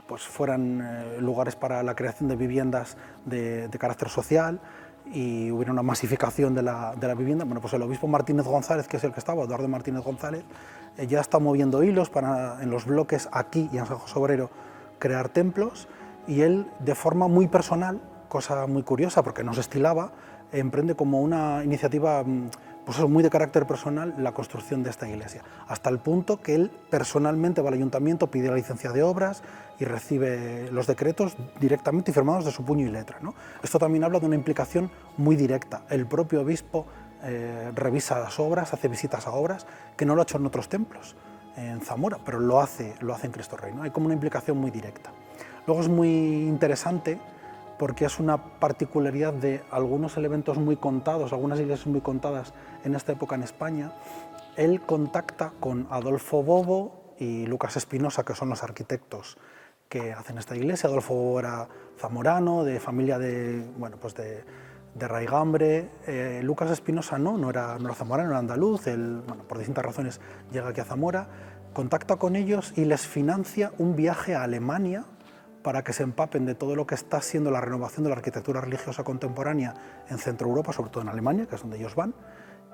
pues fueran lugares para la creación de viviendas de carácter social y hubiera una masificación de la vivienda. Bueno, pues el obispo Martínez González, que es el que estaba, Eduardo Martínez González, ya está moviendo hilos para en los bloques aquí y en San José Obrero crear templos, y él, de forma muy personal, cosa muy curiosa porque no se estilaba, emprende como una iniciativa pues muy de carácter personal la construcción de esta iglesia, hasta el punto que él personalmente va al ayuntamiento, pide la licencia de obras y recibe los decretos directamente y firmados de su puño y letra, ¿no? Esto también habla de una implicación muy directa. El propio obispo revisa las obras, hace visitas a obras, que no lo ha hecho en otros templos, en Zamora, pero lo hace en Cristo Rey, ¿no? Hay como una implicación muy directa. Luego es muy interesante porque es una particularidad de algunos elementos muy contados, algunas iglesias muy contadas en esta época en España. Él contacta con Adolfo Bobo y Lucas Espinosa, que son los arquitectos que hacen esta iglesia. Adolfo Bobo era zamorano, de familia de raigambre. Lucas Espinosa no era zamorano, era andaluz. Él, por distintas razones llega aquí a Zamora, contacta con ellos y les financia un viaje a Alemania para que se empapen de todo lo que está siendo la renovación de la arquitectura religiosa contemporánea en Centro Europa, sobre todo en Alemania, que es donde ellos van,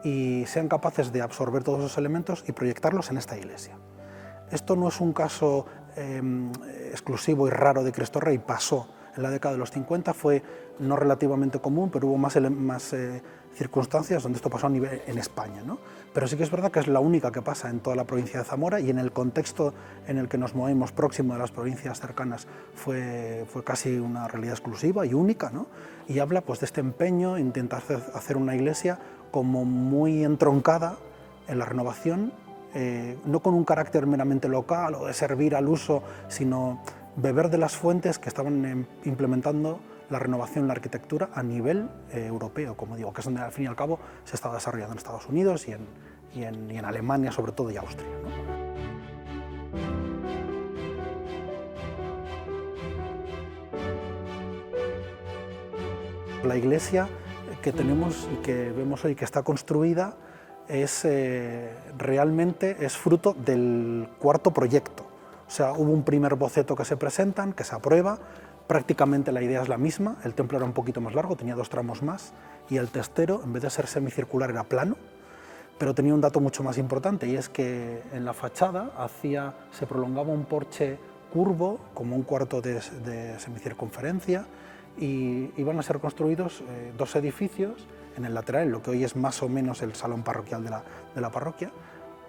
y sean capaces de absorber todos esos elementos y proyectarlos en esta iglesia. Esto no es un caso exclusivo y raro de Cristo Rey, pasó en la década de los 50, fue no relativamente común, pero hubo más circunstancias donde esto pasó a nivel en España, ¿no? Pero sí que es verdad que es la única que pasa en toda la provincia de Zamora, y en el contexto en el que nos movemos próximo de las provincias cercanas fue casi una realidad exclusiva y única, ¿no? Y habla pues de este empeño, intentar hacer una iglesia como muy entroncada en la renovación, no con un carácter meramente local o de servir al uso, sino beber de las fuentes que estaban implementando la renovación en la arquitectura a nivel europeo, como digo, que es donde al fin y al cabo se está desarrollando en Estados Unidos y en Alemania sobre todo, y Austria, ¿no? La iglesia que tenemos y que vemos hoy que está construida realmente es fruto del cuarto proyecto. O sea, hubo un primer boceto que se presentan, que se aprueba. Prácticamente la idea es la misma, el templo era un poquito más largo, tenía 2 tramos más, y el testero, en vez de ser semicircular, era plano, pero tenía un dato mucho más importante, y es que en la fachada se prolongaba un porche curvo, como un cuarto de semicircunferencia, y iban a ser construidos 2 edificios en el lateral, en lo que hoy es más o menos el salón parroquial de la parroquia,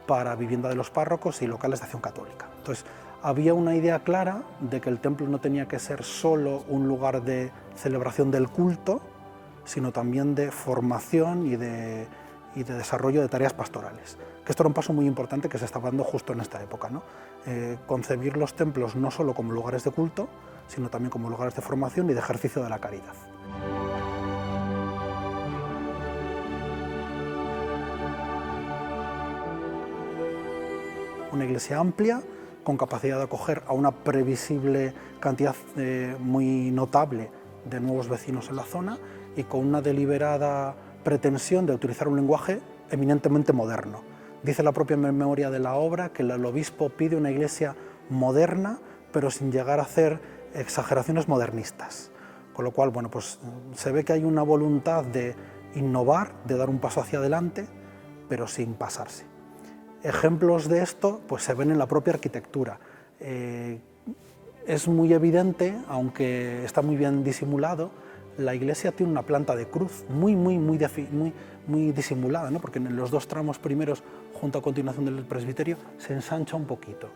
para vivienda de los párrocos y locales de acción católica. Entonces, había una idea clara de que el templo no tenía que ser solo un lugar de celebración del culto, sino también de formación y de desarrollo de tareas pastorales. Que esto era un paso muy importante que se estaba dando justo en esta época, ¿no? Concebir los templos no solo como lugares de culto, sino también como lugares de formación y de ejercicio de la caridad. Una iglesia amplia, con capacidad de acoger a una previsible cantidad muy notable de nuevos vecinos en la zona, y con una deliberada pretensión de utilizar un lenguaje eminentemente moderno. Dice la propia memoria de la obra que el obispo pide una iglesia moderna, pero sin llegar a hacer exageraciones modernistas. Con lo cual, bueno, pues se ve que hay una voluntad de innovar, de dar un paso hacia adelante, pero sin pasarse. Ejemplos de esto pues se ven en la propia arquitectura. Es muy evidente, aunque está muy bien disimulado, la iglesia tiene una planta de cruz muy disimulada, ¿no? Porque en los 2 tramos primeros, junto a continuación del presbiterio, se ensancha un poquito.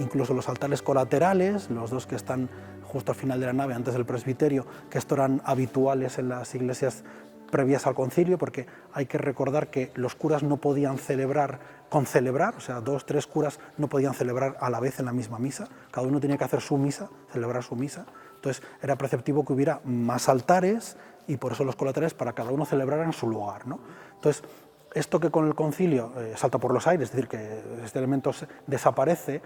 Incluso los altares colaterales, los 2 que están justo al final de la nave, antes del presbiterio, que esto eran habituales en las iglesias previas al concilio, porque hay que recordar que los curas no podían concelebrar, o sea, 2 o 3 curas no podían celebrar a la vez en la misma misa, cada uno tenía que hacer su misa, celebrar su misa. Entonces era preceptivo que hubiera más altares, y por eso los colaterales, para cada uno celebrar en su lugar, ¿no? Entonces, Esto que con el concilio salta por los aires, es decir, que este elemento desaparece,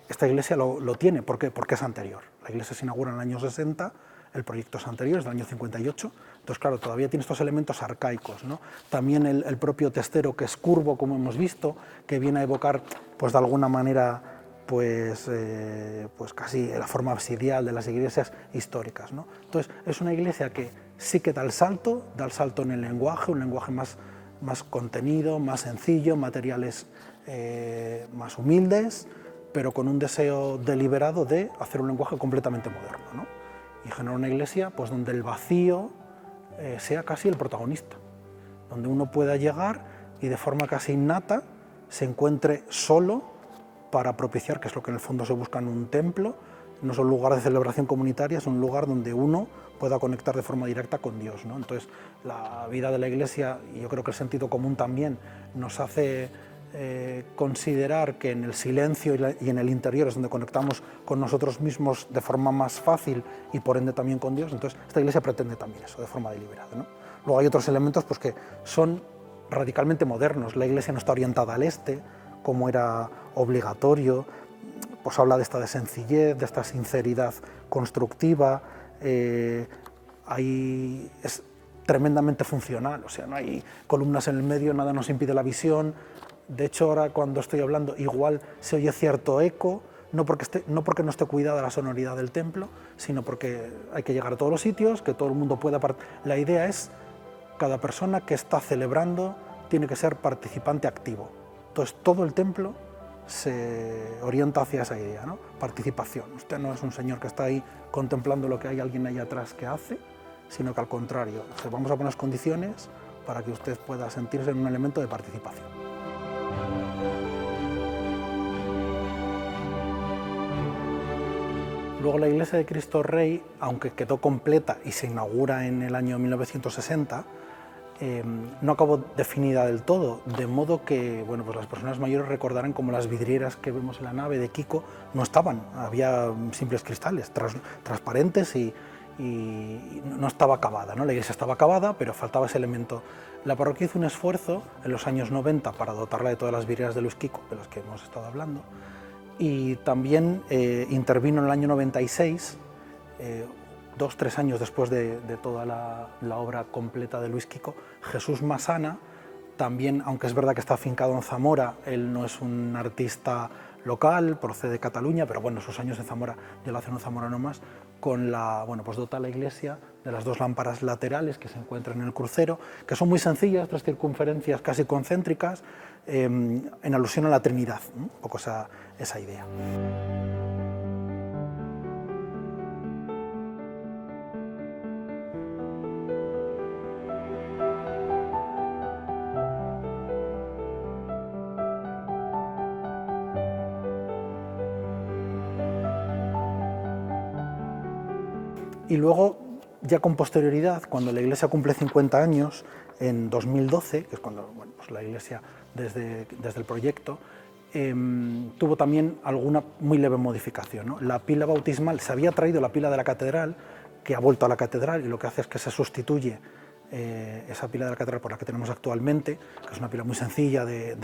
esta iglesia lo tiene. ¿Por qué? Porque es anterior. La iglesia se inaugura en el año 60, el proyecto es anterior, es del año 58, entonces claro, todavía tiene estos elementos arcaicos, ¿no? También el propio testero, que es curvo, como hemos visto, que viene a evocar, pues de alguna manera, pues casi la forma absidial de las iglesias históricas, ¿no? Entonces es una iglesia que sí que da el salto en el lenguaje, un lenguaje más contenido, más sencillo, materiales más humildes, pero con un deseo deliberado de hacer un lenguaje completamente moderno, ¿no? Y generar una iglesia pues, donde el vacío sea casi el protagonista, donde uno pueda llegar y de forma casi innata se encuentre solo para propiciar, que es lo que en el fondo se busca en un templo. No es un lugar de celebración comunitaria, es un lugar donde uno pueda conectar de forma directa con Dios, ¿no? Entonces, la vida de la iglesia, y yo creo que el sentido común también, nos hace considerar que en el silencio y en el interior es donde conectamos con nosotros mismos de forma más fácil y por ende también con Dios. Entonces, esta iglesia pretende también eso, de forma deliberada, ¿no? Luego hay otros elementos pues, que son radicalmente modernos. La iglesia no está orientada al este, como era obligatorio, pues habla de esta sencillez, de esta sinceridad constructiva, es tremendamente funcional, o sea, no hay columnas en el medio, nada nos impide la visión. De hecho, ahora cuando estoy hablando, igual se oye cierto eco, no porque no esté cuidada la sonoridad del templo, sino porque hay que llegar a todos los sitios, que todo el mundo pueda... La idea es, cada persona que está celebrando tiene que ser participante activo. Entonces, todo el templo se orienta hacia esa idea, ¿no? Participación. Usted no es un señor que está ahí contemplando lo que hay alguien ahí atrás que hace, sino que al contrario, vamos a poner las condiciones para que usted pueda sentirse en un elemento de participación. Luego la iglesia de Cristo Rey, aunque quedó completa y se inaugura en el año 1960, no acabó definida del todo, de modo que bueno, pues las personas mayores recordarán como las vidrieras que vemos en la nave de Kiko no estaban, había simples cristales transparentes y no estaba acabada, ¿no? La iglesia estaba acabada, pero faltaba ese elemento. La parroquia hizo un esfuerzo en los años 90 para dotarla de todas las vidrieras de Luis Kiko, de las que hemos estado hablando, y también intervino en el año 96, 2-3 años después de toda la obra completa de Luis Kiko, Jesús Masana, también, aunque es verdad que está afincado en Zamora, él no es un artista local, procede de Cataluña, pero bueno, sus años en Zamora ya lo hacen un zamorano más, pues dota a la iglesia de las 2 lámparas laterales que se encuentran en el crucero, que son muy sencillas, 3 circunferencias casi concéntricas, en alusión a la Trinidad, ¿no? Un poco esa idea. Y luego, ya con posterioridad, cuando la iglesia cumple 50 años, en 2012, que es cuando bueno, pues la iglesia desde el proyecto, tuvo también alguna muy leve modificación, ¿no? La pila bautismal, se había traído la pila de la catedral, que ha vuelto a la catedral, y lo que hace es que se sustituye esa pila de la catedral por la que tenemos actualmente, que es una pila muy sencilla de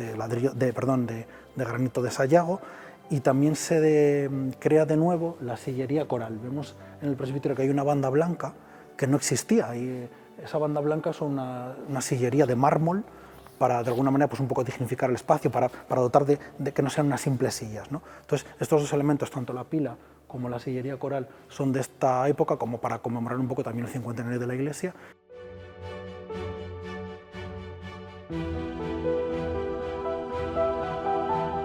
granito de Sayago, y también se crea de nuevo la sillería coral. Vemos en el presbiterio que hay una banda blanca que no existía, y esa banda blanca es una sillería de mármol para, de alguna manera, pues un poco dignificar el espacio, para dotar de que no sean unas simples sillas, ¿no? Entonces, estos 2 elementos, tanto la pila como la sillería coral, son de esta época, como para conmemorar un poco también el 50 de la iglesia.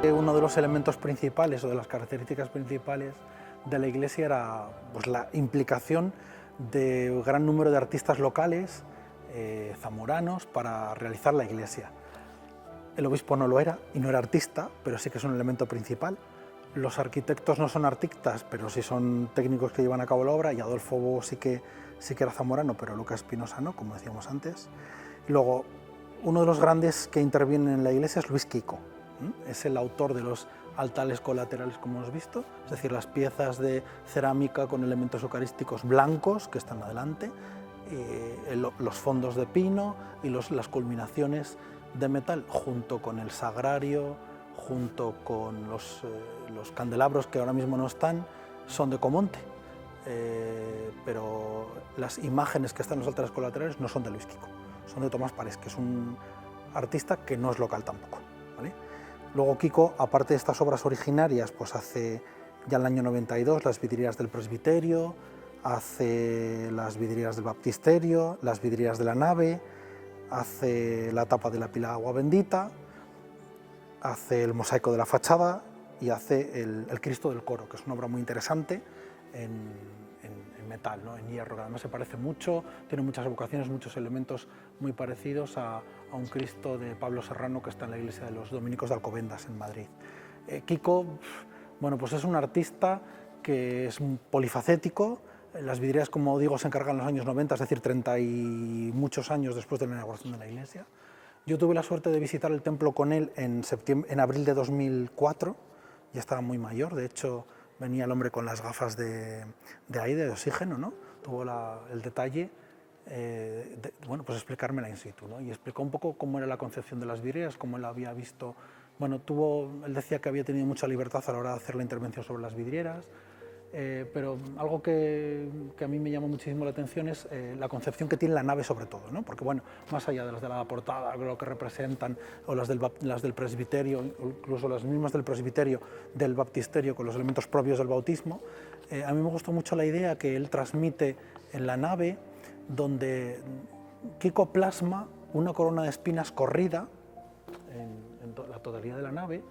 Uno de los elementos principales o de las características principales de la iglesia era pues, la implicación de un gran número de artistas locales, zamoranos, para realizar la iglesia. El obispo no lo era y no era artista, pero sí que es un elemento principal. Los arquitectos no son artistas, pero sí son técnicos que llevan a cabo la obra, y Adolfo Bo sí que era zamorano, pero Lucas Espinosa no, como decíamos antes. Y luego, uno de los grandes que intervienen en la iglesia es Luis Kiko. Es el autor de los altares colaterales, como hemos visto, es decir, las piezas de cerámica con elementos eucarísticos blancos que están adelante, los fondos de pino y las culminaciones de metal, junto con el sagrario, junto con los candelabros que ahora mismo no están, son de Comonte. Pero las imágenes que están en los altares colaterales no son de Luis Quico, son de Tomás Parés, que es un artista que no es local tampoco, ¿vale? Luego Quico, aparte de estas obras originarias, pues hace ya en el año 92 las vidrieras del presbiterio, hace las vidrieras del baptisterio, las vidrieras de la nave, hace la tapa de la pila de agua bendita, hace el mosaico de la fachada y hace el Cristo del coro, que es una obra muy interesante en metal, ¿no? En hierro, que además se parece mucho, tiene muchas evocaciones, muchos elementos muy parecidos a un Cristo de Pablo Serrano que está en la iglesia de los Dominicos de Alcobendas, en Madrid. Quico, bueno, pues es un artista que es polifacético. Las vidrieras, como digo, se encargan en los años 90, es decir, 30 y muchos años después de la inauguración de la iglesia. Yo tuve la suerte de visitar el templo con él en abril de 2004, ya estaba muy mayor, de hecho venía el hombre con las gafas de aire, de oxígeno, ¿no? Tuvo el detalle bueno, pues explicármela in situ, ¿no? Y explicó un poco cómo era la concepción de las vidrieras, cómo él había visto. Bueno, él decía que había tenido mucha libertad a la hora de hacer la intervención sobre las vidrieras, pero algo que a mí me llamó muchísimo la atención es la concepción que tiene la nave sobre todo, ¿no? Porque bueno, más allá de las de la portada, lo que representan, o las del presbiterio, incluso las mismas del presbiterio, del baptisterio, con los elementos propios del bautismo, a mí me gustó mucho la idea que él transmite en la nave, donde Quico plasma una corona de espinas corrida en la totalidad de la nave,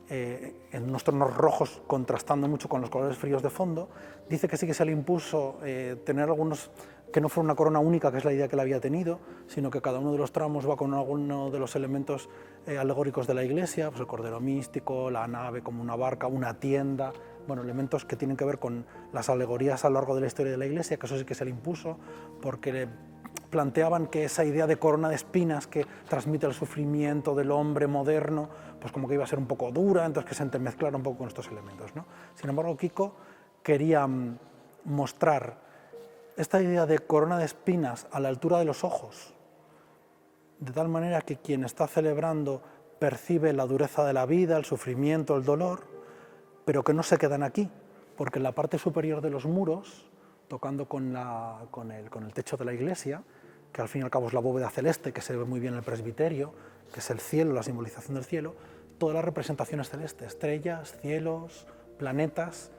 en unos tonos rojos contrastando mucho con los colores fríos de fondo. Dice que sí que se le impuso tener algunos, que no fuera una corona única, que es la idea que él había tenido, sino que cada uno de los tramos va con alguno de los elementos alegóricos de la iglesia, pues el cordero místico, la nave como una barca, una tienda, bueno, elementos que tienen que ver con las alegorías a lo largo de la historia de la iglesia, que eso sí que se le impuso, porque planteaban que esa idea de corona de espinas que transmite el sufrimiento del hombre moderno, pues como que iba a ser un poco dura, entonces que se entremezclara un poco con estos elementos, ¿no? Sin embargo, Quico quería mostrar esta idea de corona de espinas a la altura de los ojos, de tal manera que quien está celebrando percibe la dureza de la vida, el sufrimiento, el dolor, pero que no se quedan aquí, porque en la parte superior de los muros, tocando con el techo de la iglesia, que al fin y al cabo es la bóveda celeste, que se ve muy bien en el presbiterio, que es el cielo, la simbolización del cielo, todas las representaciones celestes, estrellas, cielos, planetas,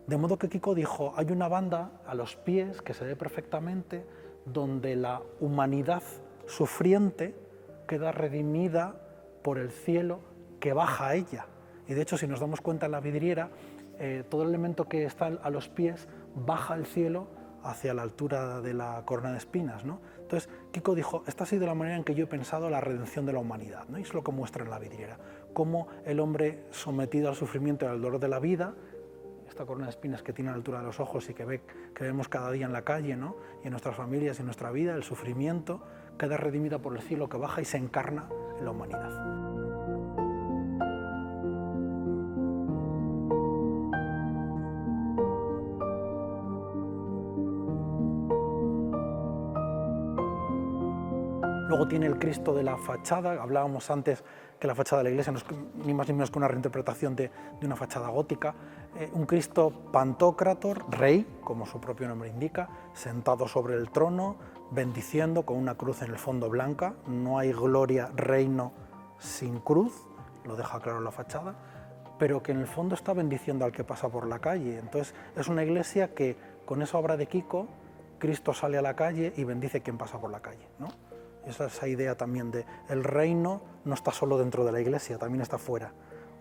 de modo que Quico dijo, hay una banda a los pies que se ve perfectamente, donde la humanidad sufriente queda redimida por el cielo que baja a ella. Y de hecho, si nos damos cuenta en la vidriera, todo el elemento que está a los pies baja al cielo hacia la altura de la corona de espinas, ¿no? Entonces, Quico dijo, esta ha sido la manera en que yo he pensado la redención de la humanidad, ¿no? Y es lo que muestra en la vidriera, cómo el hombre sometido al sufrimiento y al dolor de la vida, esta corona de espinas que tiene a la altura de los ojos y que vemos cada día en la calle, ¿no? Y en nuestras familias y en nuestra vida, el sufrimiento queda redimida por el cielo que baja y se encarna en la humanidad. Luego tiene el Cristo de la fachada, hablábamos antes que la fachada de la iglesia no es ni más ni menos que una reinterpretación de una fachada gótica, un Cristo Pantocrátor, rey, como su propio nombre indica, sentado sobre el trono, bendiciendo con una cruz en el fondo blanca, no hay gloria, reino sin cruz, lo deja claro la fachada, pero que en el fondo está bendiciendo al que pasa por la calle. Entonces es una iglesia que con esa obra de Quico, Cristo sale a la calle y bendice a quien pasa por la calle, ¿no? Esa idea también de el reino no está solo dentro de la iglesia, también está fuera.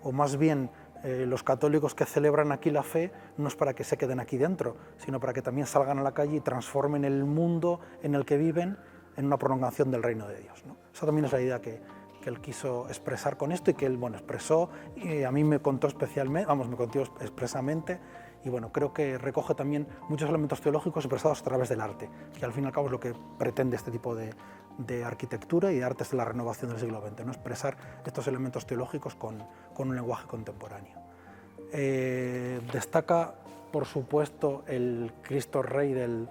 O más bien, los católicos que celebran aquí la fe no es para que se queden aquí dentro, sino para que también salgan a la calle y transformen el mundo en el que viven en una prolongación del reino de Dios, ¿no? Esa también es la idea que él quiso expresar con esto y que él, bueno, expresó y a mí me contó especialmente, me contó expresamente. Y bueno, creo que recoge también muchos elementos teológicos expresados a través del arte, que al fin y al cabo es lo que pretende este tipo de arquitectura y de artes de la renovación del siglo XX, ¿no? Expresar estos elementos teológicos con un lenguaje contemporáneo. Destaca, por supuesto, el Cristo Rey del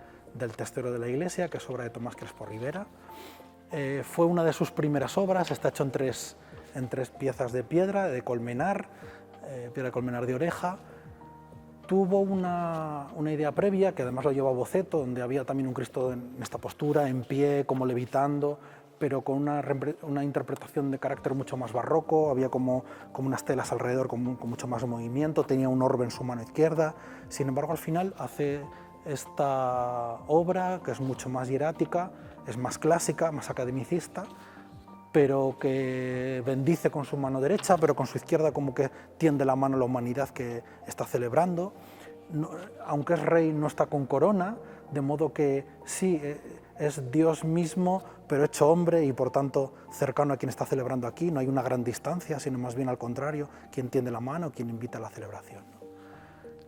testero de la iglesia, que es obra de Tomás Crespo Rivera. Fue una de sus primeras obras, está hecho en tres piezas de piedra, de colmenar, piedra de colmenar de oreja. Tuvo una idea previa, que además lo lleva a boceto, donde había también un Cristo en esta postura, en pie, como levitando, pero con una interpretación de carácter mucho más barroco, había como unas telas alrededor con mucho más movimiento, tenía un orbe en su mano izquierda. Sin embargo, al final hace esta obra, que es mucho más hierática, es más clásica, más academicista, pero que bendice con su mano derecha, pero con su izquierda como que tiende la mano a la humanidad que está celebrando. No, aunque es rey, no está con corona, de modo que sí, es Dios mismo, pero hecho hombre y por tanto cercano a quien está celebrando aquí. No hay una gran distancia, sino más bien al contrario, quien tiende la mano, quien invita a la celebración.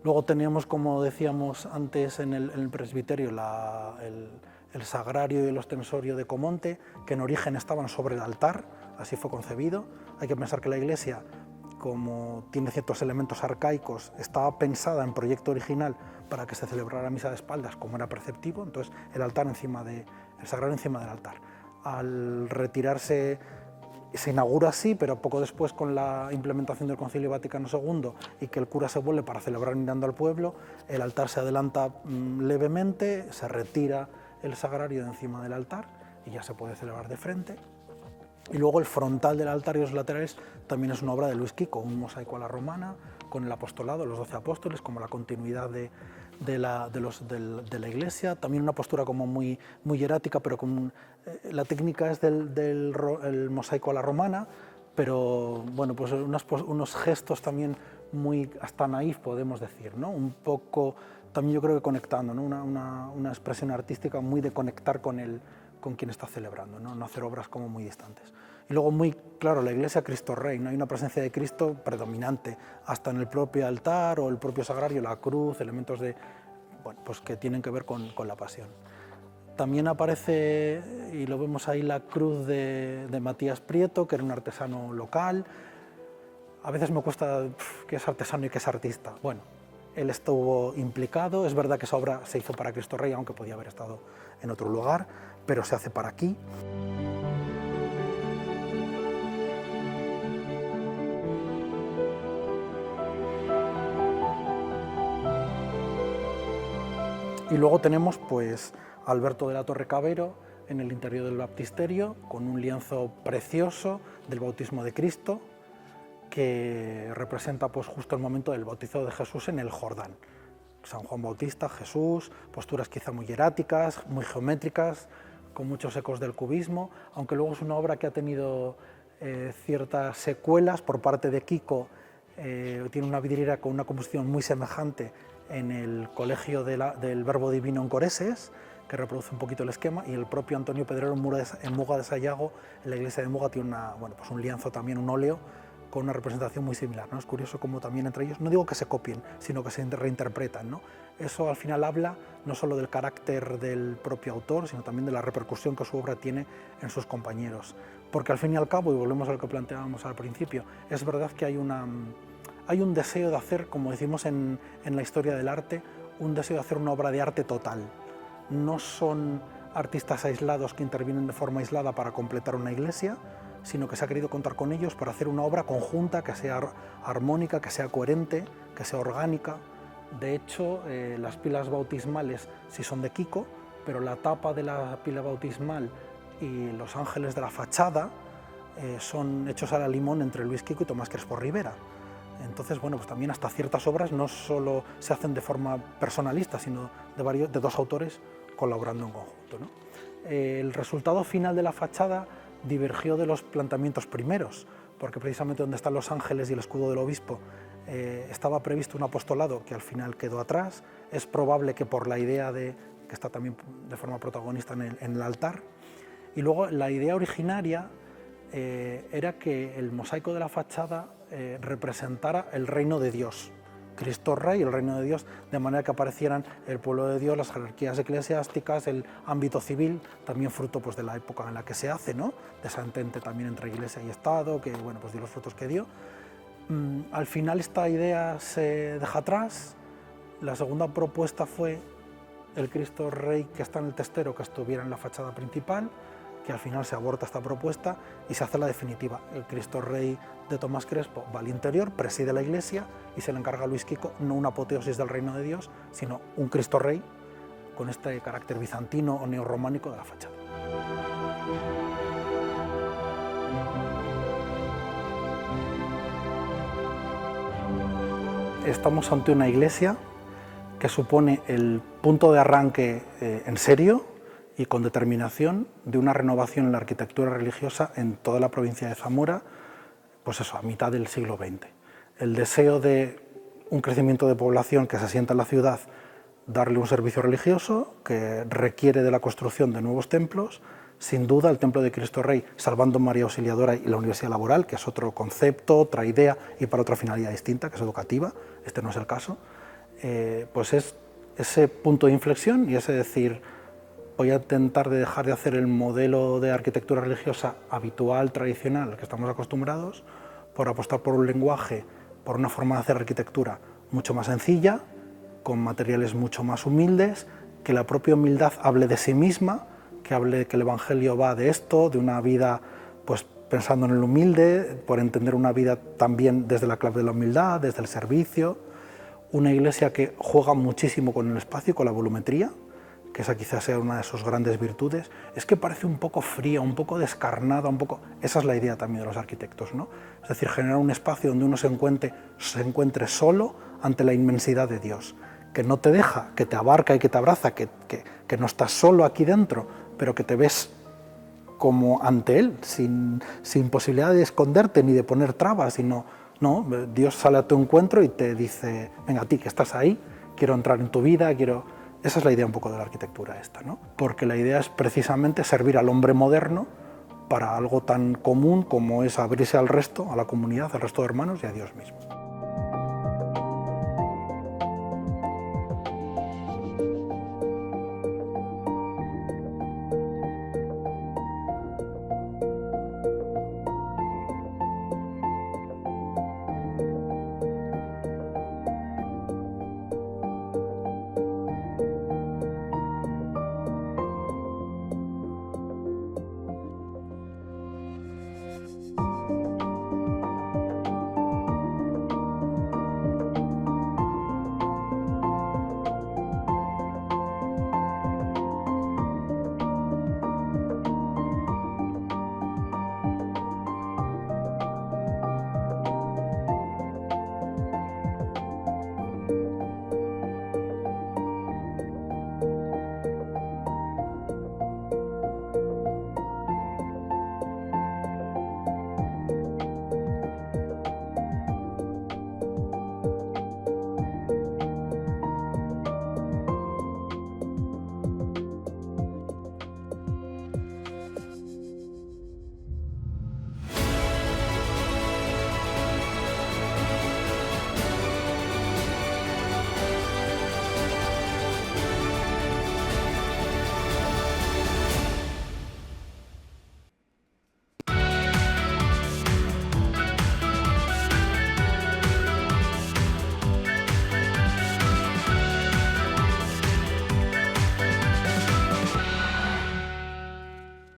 Luego tenemos, como decíamos antes en el presbiterio, el sagrario y el ostensorio de Comonte, que en origen estaban sobre el altar, así fue concebido. Hay que pensar que la iglesia, como tiene ciertos elementos arcaicos, estaba pensada en proyecto original para que se celebrara la misa de espaldas, como era preceptivo, entonces el sagrario encima del altar. Al retirarse, se inaugura así, pero poco después, con la implementación del Concilio Vaticano II y que el cura se vuelve para celebrar mirando al pueblo, el altar se adelanta levemente, se retira el sagrario de encima del altar y ya se puede celebrar de frente. Y luego el frontal del altar y los laterales también es una obra de Luis Quico, un mosaico a la romana con el apostolado, los 12 apóstoles, como la continuidad de la iglesia. También una postura como muy hierática, pero la técnica es del mosaico a la romana, pero bueno, pues unos gestos también muy hasta naif, podemos decir, ¿no? Un poco también yo creo que conectando, ¿no? Una expresión artística muy de conectar con quien está celebrando, ¿no? No hacer obras como muy distantes. Y luego muy claro, la iglesia Cristo Rey, ¿no? Hay una presencia de Cristo predominante, hasta en el propio altar o el propio sagrario, la cruz, elementos pues que tienen que ver con la pasión. También aparece, y lo vemos ahí, la cruz de Matías Prieto, que era un artesano local. A veces me cuesta qué es artesano y qué es artista. Bueno, él estuvo implicado, es verdad que esa obra se hizo para Cristo Rey, aunque podía haber estado en otro lugar, pero se hace para aquí. Y luego tenemos pues a Alberto de la Torre Cabero en el interior del baptisterio, con un lienzo precioso del bautismo de Cristo, que representa pues justo el momento del bautizo de Jesús en el Jordán. San Juan Bautista, Jesús, posturas quizá muy hieráticas, muy geométricas, con muchos ecos del cubismo, aunque luego es una obra que ha tenido ciertas secuelas por parte de Quico. Tiene una vidriera con una composición muy semejante en el Colegio del Verbo Divino en Coreses, que reproduce un poquito el esquema, y el propio Antonio Pedrero en Muga de Sayago, en la iglesia de Muga, tiene pues un lienzo también, un óleo, con una representación muy similar, ¿no? Es curioso cómo también entre ellos, no digo que se copien, sino que se reinterpretan, ¿no? Eso al final habla no solo del carácter del propio autor, sino también de la repercusión que su obra tiene en sus compañeros. Porque al fin y al cabo, y volvemos a lo que planteábamos al principio, es verdad que hay un deseo de hacer, como decimos en la historia del arte, un deseo de hacer una obra de arte total. No son artistas aislados que intervienen de forma aislada para completar una iglesia, sino que se ha querido contar con ellos para hacer una obra conjunta, que sea armónica, que sea coherente, que sea orgánica. De hecho, las pilas bautismales sí son de Quico, pero la tapa de la pila bautismal y los ángeles de la fachada son hechos a la limón entre Luis Quico y Tomás Crespo Rivera. Entonces, bueno, pues también hasta ciertas obras no solo se hacen de forma personalista, sino de dos autores colaborando en conjunto, ¿no? El resultado final de la fachada divergió de los planteamientos primeros, porque precisamente donde están los ángeles y el escudo del obispo estaba previsto un apostolado que al final quedó atrás. Es probable que por la idea que está también de forma protagonista en el altar. Y luego la idea originaria era que el mosaico de la fachada representara el reino de Dios, Cristo Rey, el reino de Dios, de manera que aparecieran el pueblo de Dios, las jerarquías eclesiásticas, el ámbito civil, también fruto pues de la época en la que se hace, ¿no? De esa entente también entre Iglesia y Estado, que bueno, pues dio los frutos que dio. Al final esta idea se deja atrás. La segunda propuesta fue el Cristo Rey que está en el testero, que estuviera en la fachada principal, que al final se aborta esta propuesta y se hace la definitiva. El Cristo Rey de Tomás Crespo va al interior, preside la iglesia y se le encarga a Luis Quico no una apoteosis del reino de Dios, sino un Cristo Rey con este carácter bizantino o neorrománico de la fachada. Estamos ante una iglesia que supone el punto de arranque en serio y con determinación de una renovación en la arquitectura religiosa en toda la provincia de Zamora, pues eso, a mitad del siglo XX. El deseo de un crecimiento de población que se asienta en la ciudad, darle un servicio religioso que requiere de la construcción de nuevos templos, sin duda el Templo de Cristo Rey, salvando María Auxiliadora y la Universidad Laboral, que es otro concepto, otra idea y para otra finalidad distinta, que es educativa, este no es el caso, pues es ese punto de inflexión y ese decir, voy a intentar de dejar de hacer el modelo de arquitectura religiosa habitual, tradicional, al que estamos acostumbrados, por apostar por un lenguaje, por una forma de hacer arquitectura mucho más sencilla, con materiales mucho más humildes, que la propia humildad hable de sí misma, que hable de que el Evangelio va de esto, de una vida pues pensando en el humilde, por entender una vida también desde la clave de la humildad, desde el servicio, una iglesia que juega muchísimo con el espacio y con la volumetría, que esa quizás sea una de sus grandes virtudes. Es que parece un poco fría, un poco descarnada, un poco... Esa es la idea también de los arquitectos, ¿no? Es decir, generar un espacio donde uno se encuentre solo ante la inmensidad de Dios, que no te deja, que te abarca y que te abraza, que no estás solo aquí dentro, pero que te ves como ante Él, sin posibilidad de esconderte ni de poner trabas, sino, no, Dios sale a tu encuentro y te dice, venga, a ti que estás ahí, quiero entrar en tu vida, quiero... Esa es la idea un poco de la arquitectura esta, ¿no? Porque la idea es precisamente servir al hombre moderno para algo tan común como es abrirse al resto, a la comunidad, al resto de hermanos y a Dios mismo.